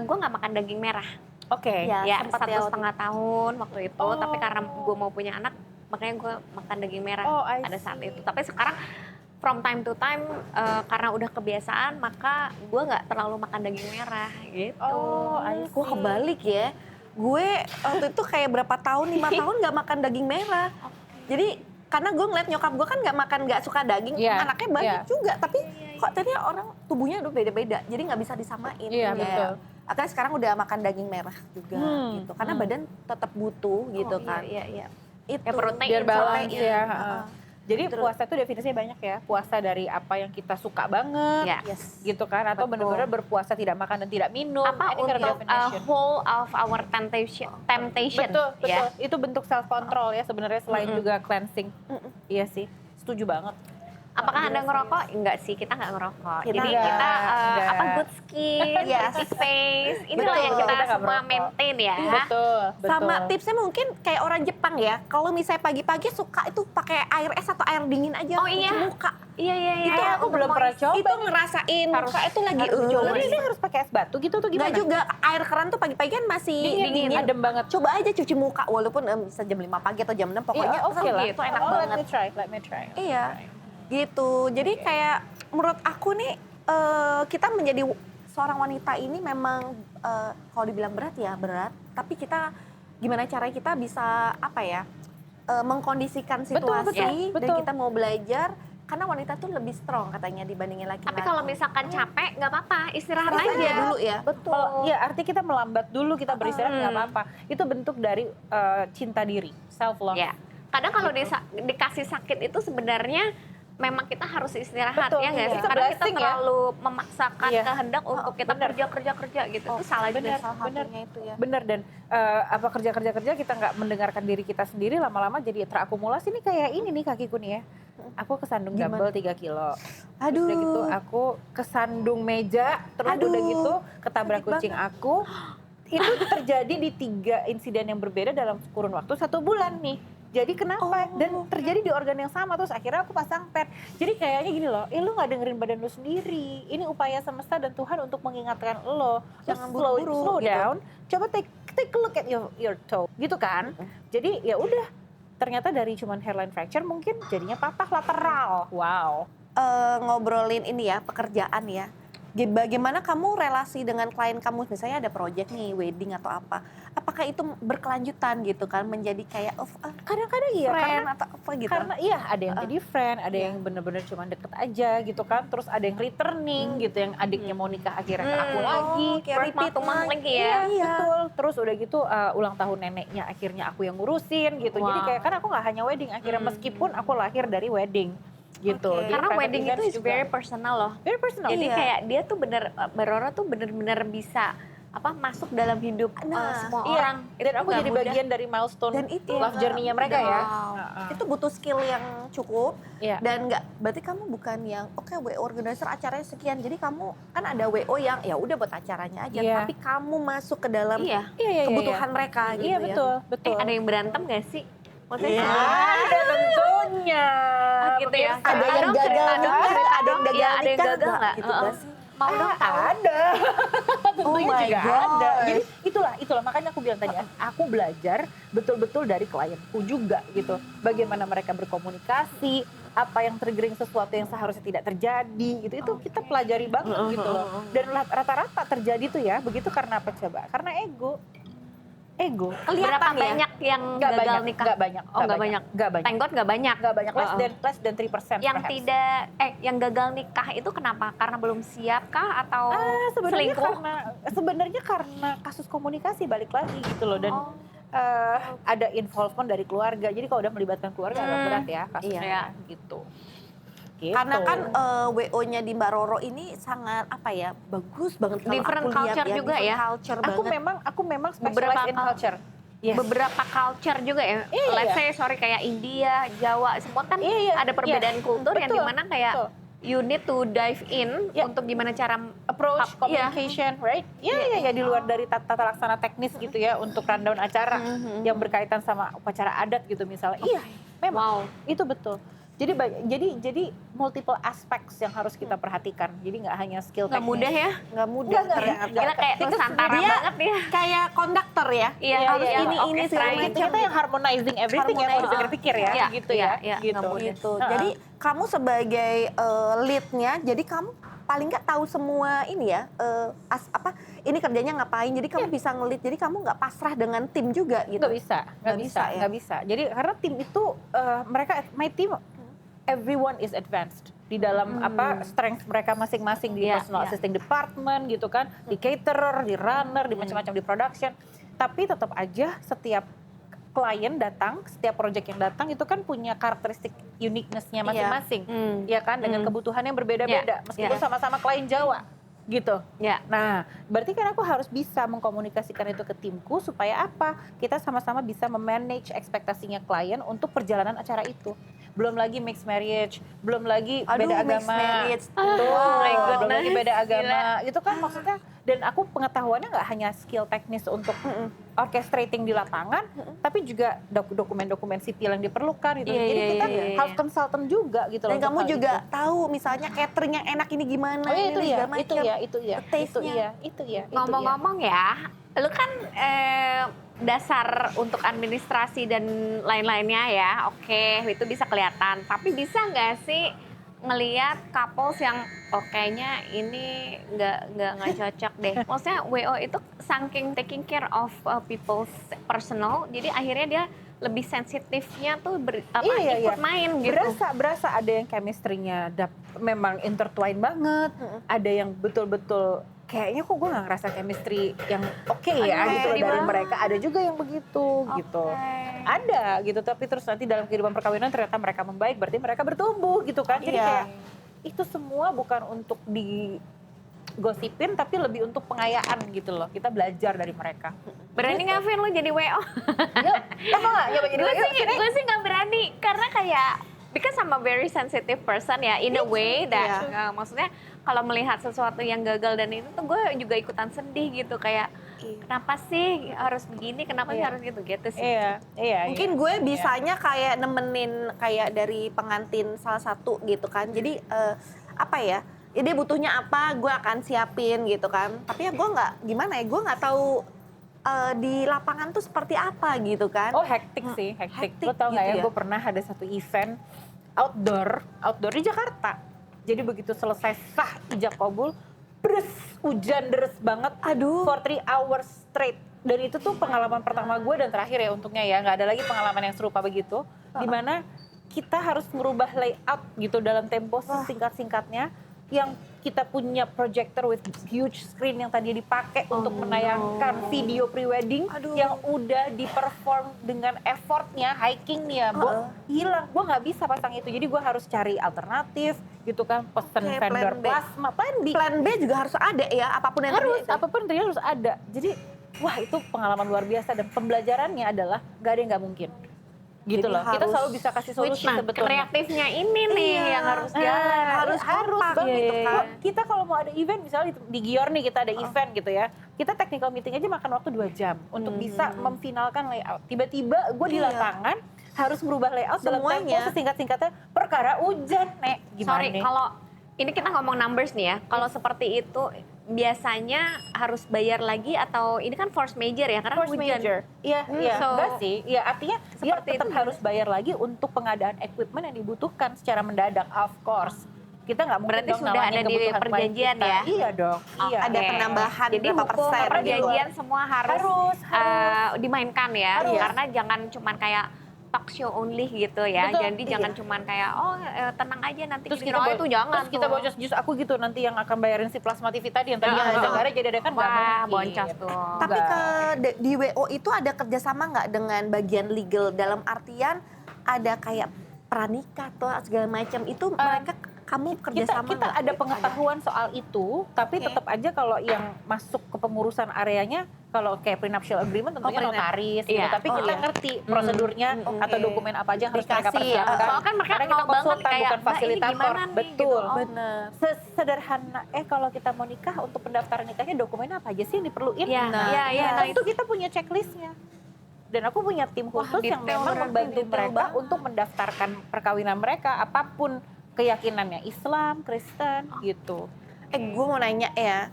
gue nggak makan daging merah. Oke. Ya, sempat ya waktu 1,5 tahun waktu itu. Oh. Tapi karena gue mau punya anak, makanya gue makan daging merah Oh, I pada saat see. itu. Tapi sekarang from time to time karena udah kebiasaan, maka gue nggak terlalu makan daging merah gitu. Oh, I see. gue kebalik ya. Gue waktu itu kayak berapa tahun, 5 tahun nggak makan daging merah. Jadi karena gue ngeliat nyokap gue kan nggak suka daging, Iya, anaknya banyak iya. juga, tapi kok ternyata orang tubuhnya udah beda-beda, jadi nggak bisa disamain. Iya, betul. Akhirnya sekarang udah makan daging merah juga gitu, karena badan tetap butuh gitu kan. Iya. Itu Ya, protein, Biar balance protein. ya. Heeh. Jadi Terus- puasa itu definisinya banyak ya. Puasa dari apa yang kita suka banget, Ya. Yes. gitu kan? Atau Betul. benar-benar berpuasa tidak makan dan tidak minum. Apa Any kind of untuk definition. whole of our temptation? Betul, betul. Ya. Itu bentuk self control ya sebenarnya selain juga cleansing. Iya sih, setuju banget. Apakah Anda ngerokok? Enggak sih, kita nggak ngerokok. Kita Jadi enggak, kita enggak. apa good skin, Yes. pretty face. Inilah Betul. yang kita Kita nggak semua merokok. maintain ya. Betul, betul. Sama tipsnya mungkin kayak orang Jepang ya, kalau misalnya pagi-pagi suka itu pakai air es atau air dingin aja Oh, iya. cuci muka. Iya. Itu aku belum pernah coba. Itu ngerasain muka itu lagi Coba ini harus pakai es batu gitu tuh Nggak gimana? juga, air keran tuh pagi-pagi kan masih Dingin, adem banget. Coba aja cuci muka, walaupun bisa jam 5 pagi atau jam 6, pokoknya Iya, oke lah. itu enak Oh, banget. Let me try. Iya, gitu. Jadi kayak menurut aku nih, kita menjadi seorang wanita ini memang kalau dibilang berat ya berat, tapi kita gimana caranya kita bisa apa ya, mengkondisikan situasi betul. dan kita mau belajar, karena wanita tuh lebih strong katanya dibandingin laki-laki. Tapi kalau misalkan capek, nggak apa-apa, istirahat Istirahat aja. aja dulu ya. Betul. Kalau ya arti kita melambat dulu, kita beristirahat nggak apa-apa. Itu bentuk dari cinta diri, self love. Ya. Kadang kalau dikasih sakit itu sebenarnya memang kita harus istirahat. Betul, ya nggak iya. sih? It's a Karena kita blessing ya. terlalu memaksakan Iya. kehendak untuk kita bener. kerja gitu. Itu salah juga. bener. salah satunya itu ya. Bener, dan apa kerja kita nggak mendengarkan diri kita sendiri, lama-lama jadi terakumulasi nih kayak ini nih kakiku nih ya. Aku kesandung Gimana? dumbbell 3 kilo. Terus Aduh. udah gitu aku kesandung meja, terus Aduh. udah gitu ketabrak Sakit kucing aku. Itu terjadi di 3 insiden yang berbeda dalam kurun waktu 1 bulan nih. Jadi kenapa? Dan terjadi di organ yang sama, terus akhirnya aku pasang pad. Jadi kayaknya gini loh, lu gak dengerin badan lu sendiri. Ini upaya semesta dan Tuhan untuk mengingatkan lo. Jangan Slow buru-buru gitu. down. Coba take a look at your toe, gitu kan? Jadi ya udah, ternyata dari cuman hairline fracture mungkin jadinya patah lateral. Wow. Ngobrolin ini ya, pekerjaan ya. Bagaimana kamu relasi dengan klien kamu, misalnya ada project nih, wedding atau apa. Apakah itu berkelanjutan gitu kan, menjadi kayak Kadang-kadang iya, friend atau apa gitu? karena iya ada yang jadi friend, ada yang bener-bener cuma deket aja gitu kan, terus ada yang returning gitu, yang adiknya mau nikah akhirnya ke aku lagi. kayak repeat lagi ya. Iya, betul. Terus udah gitu ulang tahun neneknya akhirnya aku yang ngurusin gitu. Jadi Wow. kayak kan aku nggak hanya wedding, akhirnya meskipun aku lahir dari wedding gitu. Oke. Jadi Karena private wedding itu events is juga. very personal loh. Very personal. Jadi Iya. kayak dia tuh Mbak Roro tuh bener-bener bisa masuk dalam hidup semua Iya, orang. dan aku nggak jadi mudah. bagian dari milestone Dan itu love journey-nya mereka ya. Wow. itu butuh skill yang cukup. Iya. Dan berarti kamu bukan yang WO organizer acaranya sekian, jadi kamu kan ada WO yang ya udah buat acaranya aja, Iya. tapi kamu masuk ke dalam Iya. kebutuhan mereka gitu Iya ya. betul, betul. Ada yang berantem gak sih? Maksudnya Iya. Ada tentunya. gitu ya. Pemirsa. Ada yang Dong, gagal cerita nikah, dong, cerita ada yang dong. gagal Iya, ada yang nikah gagal nggak? nggak? Gitu nggak sih? Mau dong tahu. Ada. Tentunya my juga gosh. ada. Jadi itulah makanya aku bilang tadi, aku belajar betul-betul dari klienku juga gitu. Bagaimana mereka berkomunikasi, apa yang triggering sesuatu yang seharusnya tidak terjadi gitu. Itu kita pelajari banget gitu loh. Dan rata-rata terjadi tuh ya, begitu karena apa coba? Karena ego. Berapa banyak yang Nggak gagal banyak, nikah? nggak banyak, Oh, nggak banyak. nggak banyak. Thank God nggak banyak. Nggak banyak, less than 3%. Yang perhaps. tidak, yang gagal nikah itu kenapa? Karena belum siap kah atau sebenarnya selingkuh? karena kasus komunikasi balik lagi gitu loh, dan Oh. ada involvement dari keluarga. Jadi kalau udah melibatkan keluarga agak berat ya kasusnya Iya. gitu. Karena kan WO-nya di Mbak Roro ini sangat bagus banget kalau Different aku lihat culture ya, juga different ya. culture Aku banget. memang Beberapa specialize in culture. Yes. Beberapa culture juga ya, Iya, let's iya. say kayak India, Jawa, semua kan Iya, iya, ada perbedaan iya. kultur yang Betul, dimana kayak betul. you need to dive in Iya. untuk gimana cara Approach, Iya. communication, right? Iya, di luar dari tata laksana teknis gitu ya untuk rundown acara yang berkaitan sama upacara adat gitu misalnya. Iya, memang wow. itu betul. Jadi multiple aspects yang harus kita perhatikan. Jadi nggak hanya skill Nggak teknis. mudah ya? Nggak mudah Nggak, ternyata. Gila kayak Itu Nusantara dia banget ya. kayak konduktor ya. Iya, harus iya, ini orkestra segala gitu. macam. Kita yang harmonizing everything ya, kalau dipikir-pikir ya, Iya, gitu iya, ya, iya, gitu. nggak mudah. Gitu. Heeh. Jadi kamu sebagai leadnya, jadi kamu paling nggak tahu semua ini ya, ini kerjanya ngapain. Jadi kamu bisa ngelit. Jadi kamu nggak pasrah dengan tim juga gitu. Nggak bisa, ya? nggak bisa. Jadi karena tim itu my team everyone is advanced di dalam strength mereka masing-masing di Iya, personal iya. assisting department gitu kan, di caterer, di runner, di macam-macam di production. Tapi tetap aja setiap klien datang, setiap project yang datang itu kan punya karakteristik uniqueness-nya masing-masing, ya kan, dengan kebutuhan yang berbeda-beda, meskipun sama-sama klien Jawa, gitu. Ya. Nah, berarti kan aku harus bisa mengkomunikasikan itu ke timku supaya apa? Kita sama-sama bisa memanage ekspektasinya klien untuk perjalanan acara itu. Belum lagi mixed marriage, belum lagi beda mixed agama. marriage. Tuh, Oh my belum lagi goodness, beda agama. gila. Itu kan maksudnya, dan aku pengetahuannya nggak hanya skill teknis untuk orchestrating di lapangan, tapi juga dokumen-dokumen sipil yang diperlukan gitu. Iya, Jadi iya, kita iya, iya. harus consultant juga gitu Dan loh. kamu untuk hal juga itu. tahu misalnya catering yang enak ini gimana. Oh iya, ini itu ya, segala itu macam. ya, itu ya, Taste-nya. itu ya. Ngomong-ngomong ya, lu kan dasar untuk administrasi dan lain-lainnya ya, oke itu bisa kelihatan. Tapi bisa nggak sih ngelihat couples yang kayaknya ini nggak cocok deh. Maksudnya WO itu saking taking care of people's personal, jadi akhirnya dia lebih sensitifnya tuh ikut main gitu. Berasa ada yang chemistry-nya memang intertwine banget, ada yang betul-betul kayaknya kok gue gak ngerasa chemistry yang oke ya Aduh, gitu loh dari gimana? mereka. Ada juga yang begitu gitu. Ada gitu, tapi terus nanti dalam kehidupan perkawinan ternyata mereka membaik, berarti mereka bertumbuh gitu kan. Jadi Iya. kayak itu semua bukan untuk digosipin tapi lebih untuk pengayaan gitu loh. Kita belajar dari mereka. Berani nggak Vin lu jadi WO? Yuk, apa gak? Coba jadi Gue sih nggak berani karena kayak because I'm a very sensitive person ya in a way that maksudnya kalau melihat sesuatu yang gagal dan itu tuh gue juga ikutan sedih gitu kayak kenapa sih harus begini, kenapa sih harus gitu sih. Iya. Mungkin gue bisanya kayak nemenin kayak dari pengantin salah satu gitu kan. Jadi apa ya? Dia butuhnya apa, gue akan siapin gitu kan. Tapi ya gue nggak gimana ya? Gue nggak tahu di lapangan tuh seperti apa gitu kan. Oh hektik sih, hektik. Lo Hektik tau gak gitu ya, ya? gue pernah ada satu event outdoor di Jakarta. Jadi begitu selesai sah ijab kabul, hujan deres banget, Aduh. for 3 hours straight. Dan itu tuh pengalaman pertama gue dan terakhir ya untungnya ya, nggak ada lagi pengalaman yang serupa begitu. Dimana kita harus merubah layout gitu dalam tempo sesingkat-singkatnya, yang kita punya projector with huge screen yang tadi dipakai untuk menayangkan video pre-wedding yang udah di-perform dengan effortnya, hikingnya, hilang. Gue nggak bisa pasang itu, jadi gue harus cari alternatif gitu kan, pesen Oke, vendor plan B. plasma, plan B. Plan B juga harus ada ya, apapun yang Harus, terjadi. apapun yang terjadi harus ada. Jadi, wah itu pengalaman luar biasa dan pembelajarannya adalah gak ada yang gak mungkin. Gitu Jadi loh, kita harus selalu bisa kasih solusi Nah, sebetulnya. kreatifnya ini nih yang harus jalan. harus kompak banget. gitu kan. Kok kita kalau mau ada event misalnya di Gior nih kita ada event gitu ya, kita technical meeting aja makan waktu 2 jam untuk bisa memfinalkan layout. Tiba-tiba gue di lapangan harus merubah layout dalam tempo Semuanya. sesingkat-singkatnya perkara hujan, Nek. Gimana Sorry, nih? kalau ini kita ngomong numbers nih ya. Kalau seperti itu biasanya harus bayar lagi atau ini kan force major ya karena Force hujan. major. Iya, So, enggak sih. Iya, artinya dia seperti tetap itu. harus bayar lagi untuk pengadaan equipment yang dibutuhkan secara mendadak, of course. Kita nggak mungkin Berarti dong sudah nalangin ada di kebutuhan klien perjanjian kita. ya? Iya dong. Iya. Ada penambahan Jadi berapa hukum persen perjanjian semua harus, Harus. dimainkan ya. Harus. Karena jangan cuman kayak talk show only gitu ya. Betul, Jadi jangan cuman kayak tenang aja nanti Terus gini. kita Oh, itu jangan terus kita tuh. boncos jus aku gitu nanti yang akan bayarin si plasma TV tadi yang tadinya Iya. negara jadi ada kan nggak Wah, mungkin. boncos tuh. Tapi di WO itu ada kerjasama nggak dengan bagian legal dalam artian ada kayak pranikah atau segala macam itu mereka kamu kerjasama kita nggak? ada pengetahuan soal itu, tapi tetap aja kalau yang masuk ke pengurusan areanya, kalau kayak prenuptial agreement tentunya notaris gitu, Iya. tapi kita ngerti prosedurnya atau dokumen apa aja yang harus mereka Dikasih, persiapkan. soalnya kan mereka Karena kita nol banget konsultan kayak, bukan "Mbak, ini fasilitator. gimana nih?" Betul. gitu. Oh. Bener. Sesederhana kalau kita mau nikah untuk pendaftaran nikahnya dokumen apa aja sih yang diperluin? Iya, Nah, iya, iya, nah tentu kita punya checklistnya. Dan aku punya tim khusus yang detail memang berarti, membantu detail mereka banget. untuk mendaftarkan perkawinan mereka, apapun keyakinannya, Islam, Kristen, gitu. Gue mau nanya ya,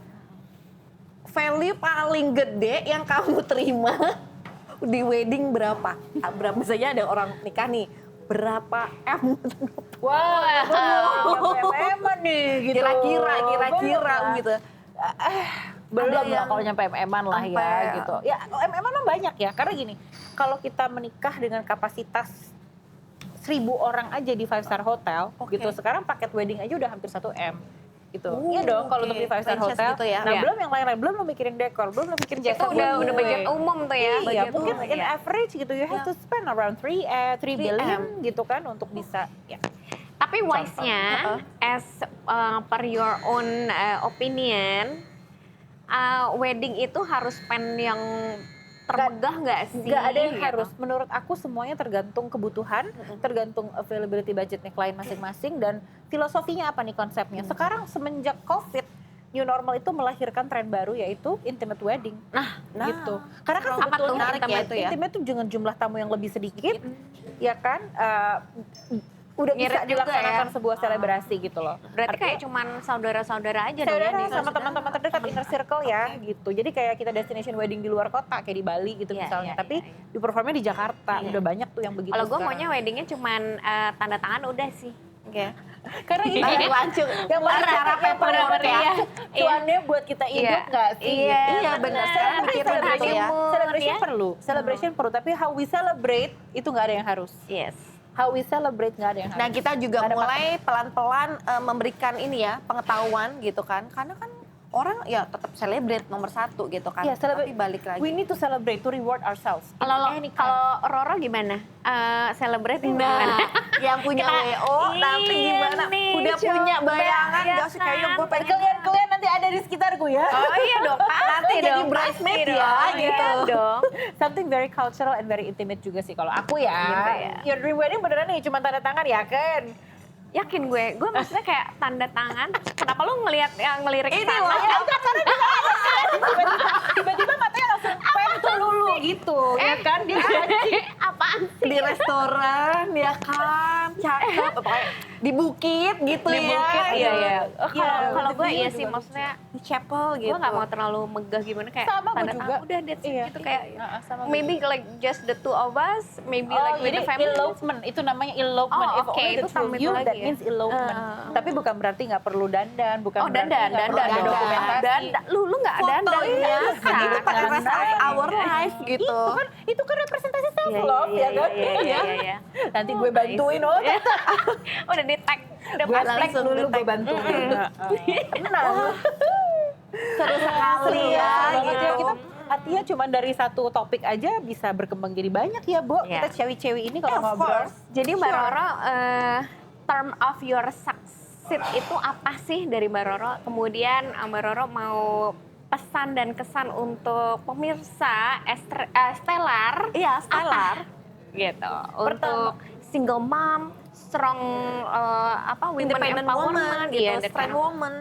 value paling gede yang kamu terima di wedding berapa? Berapa misalnya ada orang nikah nih, berapa M? Emang nih gitu. Kira-kira Belum lah. gitu. Belum Ada lah yang kalau nyampe MM-an lah ya sampai- gitu. Ya MM-an mah banyak ya, karena gini, kalau kita menikah dengan kapasitas 1.000 orang aja di 5-star hotel Oke. gitu, sekarang paket wedding aja udah hampir 1 M gitu. Oh, Iya dong kalau oke. untuk di 5-star Franchise hotel. gitu ya. Nah, Iya. belum yang lain-lain, belum lo mikirin dekor, belum lo mikirin jasa Itu udah gue. budget umum tuh ya. Iya, budget mungkin umum, in ya. average gitu you have Ya. to spend around 3 billion gitu kan untuk bisa ya. Tapi wise-nya, as per your own opinion, wedding itu harus spend yang termegah nggak sih? Nggak ada yang Gitu. harus. Menurut aku semuanya tergantung kebutuhan, tergantung availability budgetnya klien masing-masing dan filosofinya apa nih konsepnya. Sekarang semenjak COVID, new normal itu melahirkan tren baru yaitu intimate wedding. Nah, Gitu. Karena kan apa tuh sebetulnya menarik ya itu ya? intimate tuh dengan jumlah tamu yang lebih sedikit, ya kan? Udah bisa Ngirit juga dilaksanakan ya. sebuah selebrasi gitu loh. Berarti kayak cuman saudara-saudara aja dong Saudara yang sama di- teman-teman terdekat inner circle ya gitu. Jadi kayak kita destination wedding di luar kota kayak di Bali gitu Iya, misalnya. iya, Tapi iya, iya. di performnya di Jakarta Iya. udah banyak tuh yang begitu. Kalau gue sekarang. maunya weddingnya cuman tanda tangan udah sih. Oke. karena gini Lagi lancung. yang Parah, cara paperwork ya. Iya. Cuannya buat kita hidup Iya. nggak sih? Iya, Iya, benar. Sekarang Tapi mikirin gitu celebration, ya. celebration Ya. perlu, celebration perlu. Tapi how we celebrate itu nggak ada yang harus. Yes. How we celebrate nggak ada yang harus. Nah, kita juga Nggak ada mulai pelan-pelan memberikan ini ya, pengetahuan gitu kan. Karena kan orang ya tetap celebrate nomor 1 gitu kan. Iya, celebrate. Tapi balik lagi. We need to celebrate to reward ourselves. Kalau Roro gimana? Celebrate gimana? Nah, yang punya Kita- WO nanti gimana? Ini Udah coba, punya bayangan ya gak sih? Kayaknya gue pengen Kalian nanti ada di sekitarku ya. Oh iya dong, pasti Nanti jadi dong. bridesmaid pasti ya, dong, gitu. iya dong. Something very cultural and very intimate juga sih kalau aku ya. Gitu ya. Your dream wedding beneran nih cuma tanda tangan ya kan? Yakin gue maksudnya kayak tanda tangan. Kenapa lu ngelihat yang ngelirik Ini sana? loh. Ya udah karena dia tiba-tiba matanya langsung pengen lulu gitu ya kan dia Apaan sih? di restoran ya kan, cakep. Pokoknya di bukit gitu Di ya. bukit, iya iya. Iya, Kalau gue iya iya juga sih, lucu. maksudnya Di chapel gue gitu. nggak mau terlalu megah gimana kayak Sama gue tanda juga. tangan udah that's it Iya. gitu kayak sama maybe like just the two of us, maybe like with jadi the family. elopement itu namanya elopement. Oh, If oke, only itu the two of tambah you, lagi that ya. means elopement. Tapi bukan berarti nggak perlu dandan, bukan Oh berarti dandan, nggak perlu dandan ada dong. dokumentasi. Dandan, lu nggak dandan Fotonya biasa. kan itu pakai rasa Dandan. our life gitu. Itu kan representasi self love ya kan? Iya, iya. Nanti gue bantuin nice. oh. Udah di tag, udah Gue pasti. tag dulu gue bantuin. Tenang. Seru sekali ya Banget gitu. ya, kita artinya cuma dari satu topik aja bisa berkembang jadi banyak ya, Bu. Iya. Kita cewek-cewek ini kalau Yeah, of ngobrol. course. Jadi Mbak Roro, term of your success itu apa sih dari Mbak Roro? Kemudian Mbak Roro mau pesan dan kesan untuk pemirsa Stellar Iya, stellar. gitu. Pertama. Untuk single mom, strong women Independent empowerment, woman iya, gitu, strength woman.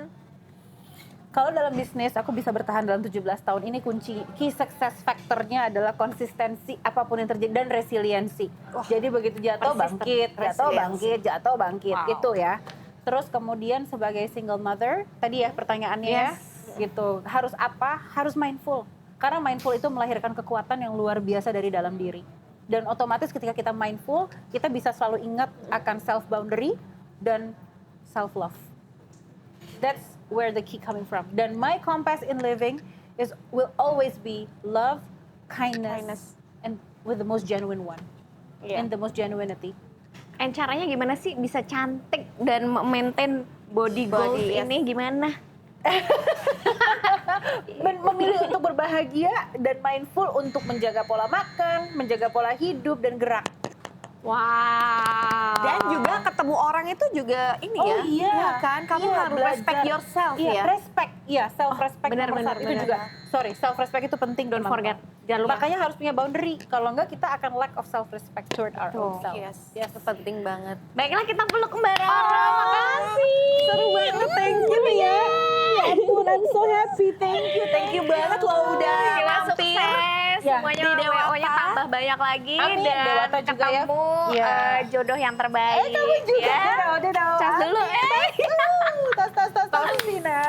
Kalau dalam bisnis aku bisa bertahan dalam 17 tahun ini kunci key success factornya adalah konsistensi apapun yang terjadi dan resiliensi. Jadi begitu jatuh persisten, bangkit, jatuh resiliensi. bangkit, jatuh bangkit Wow. gitu ya. Terus kemudian sebagai single mother, tadi ya pertanyaannya ya, gitu. Harus apa? Harus mindful. Karena mindful itu melahirkan kekuatan yang luar biasa dari dalam diri. Dan otomatis ketika kita mindful, kita bisa selalu ingat akan self boundary dan self love. That's where the key coming from. Dan my compass in living will always be love, kindness, and with the most genuine one, and the most genuinity. And caranya gimana sih bisa cantik dan maintain body goals yes. ini gimana? Memilih untuk berbahagia dan mindful untuk menjaga pola makan, menjaga pola hidup dan gerak. Wow. Dan juga ketemu orang itu juga ini Oh ya. iya. Iya kan? Kamu Iya, harus belajar. respect yourself Iya, ya. respect. Iya, self respect benar, nomor benar, satu. benar. Itu juga. Sorry, self respect itu penting. Don't teman-teman. forget. Jangan lupa. Makanya harus punya boundary. Kalau enggak kita akan lack of self respect toward our own self. Yes, Yes. itu penting banget. Baiklah kita peluk Mbak Roro. Makasih. Seru banget, thank you ya. Ya ampun, I'm so happy, thank you banget lo udah Gila mampir. sukses. Ya, Semuanya di Dewata. WO-nya tambah bertambah banyak lagi Amin, dan Dewata juga ya. ketemu Iya. Jodoh yang terbaik. Kamu juga. Ya. Udah. Cas dulu. Tas Vina.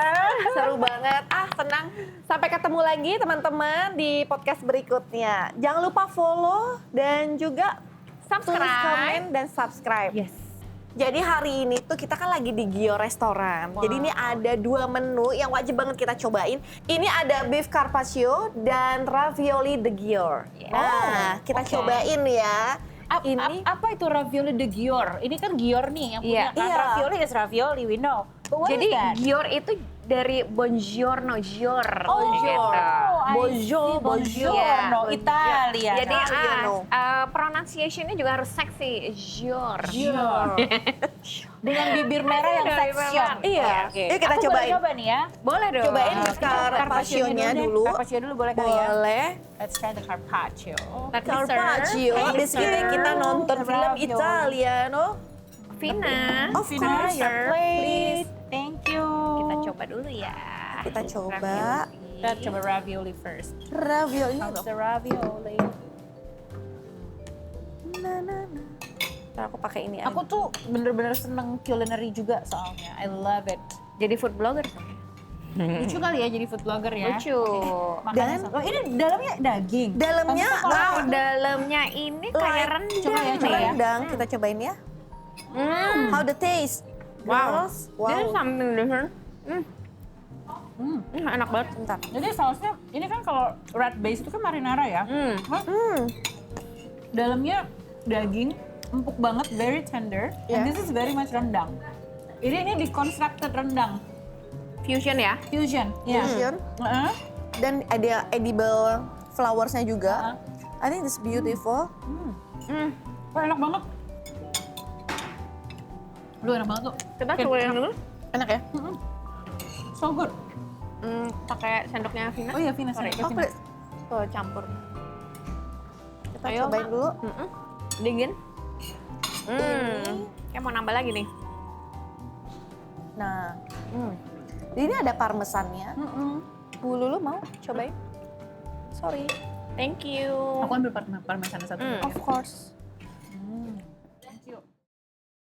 Seru banget. Senang. Sampai ketemu lagi teman-teman di podcast berikutnya. Jangan lupa follow dan juga tulis komen Subscribe. dan subscribe. Yes. Jadi hari ini tuh kita kan lagi di Gio Restoran. Jadi ini ada 2 menu yang wajib banget kita cobain. Ini ada beef carpaccio dan ravioli de Gio. Yeah. Nah, kita oke. cobain ya. Ini Apa itu ravioli de Gior? Ini kan Gior nih yang punya. Iya. Kan Iya. ravioli is ravioli, we know. But what Jadi is that? Gior itu dari Buongiorno, Gior. Oh, gitu. Gior. I Bonjour, see, bonjour. Buongiorno, Iya. Italia. Jadi Italiano. pronunciation-nya juga harus seksi. Gior. Gior. Dengan bibir merah yang Dengan bibir section. merah. Iya. Oke. Yuk kita Aku boleh cobain. coba nih ya. Boleh dong. Cobain Kita carpaccio-nya deh. dulu. Carpaccio dulu boleh kali ya? Boleh. Let's try the carpaccio. Let me serve. Carpaccio. Abis ini kita nonton film Ravioli. Italiano. Vina, Of Vina, course, your sir. plate. Thank you. kita coba dulu ya. Kita coba. Ravioli. Kita coba ravioli first. Ravioli How's loh. the ravioli? Ntar aku pakai ini aja. Aku tuh bener-bener seneng culinary juga soalnya. I love it. Jadi food blogger sebenarnya. Lucu kali ya jadi food blogger ya. Lucu. Makanya Dan- oh, ini dalamnya daging. Dalamnya Tapi kalau- Wow, dalamnya ini kayak rendang Coba ya, nih. coba ya. rendang. Kita cobain ya. How the taste? Wow. Girls? There's Wow. something different. Enak banget. Bentar. Jadi sausnya ini kan kalau red base itu kan marinara ya. Hah? Dalamnya daging empuk banget, very tender. And Yeah. this is very much rendang. Ini deconstructed rendang. Fusion ya. Fusion. Ya. Fusion. Heeh. Dan ada edible flowersnya juga. I think this beautiful. Wah, enak banget. Aduh, enak banget tuh. Kita cobain dulu. Enak ya? So good. Pakai sendoknya Vina. Oh iya, Vina, Sorry. sendoknya Oh, Vina. please. Tuh, campur. Kita Ayo, cobain Mak. dulu. Dingin. Kayak mau nambah lagi nih. Nah, ini ada parmesannya. Bu Lulu mau cobain? Sorry. Thank you. Aku ambil parmesan satu. Hmm. Of course.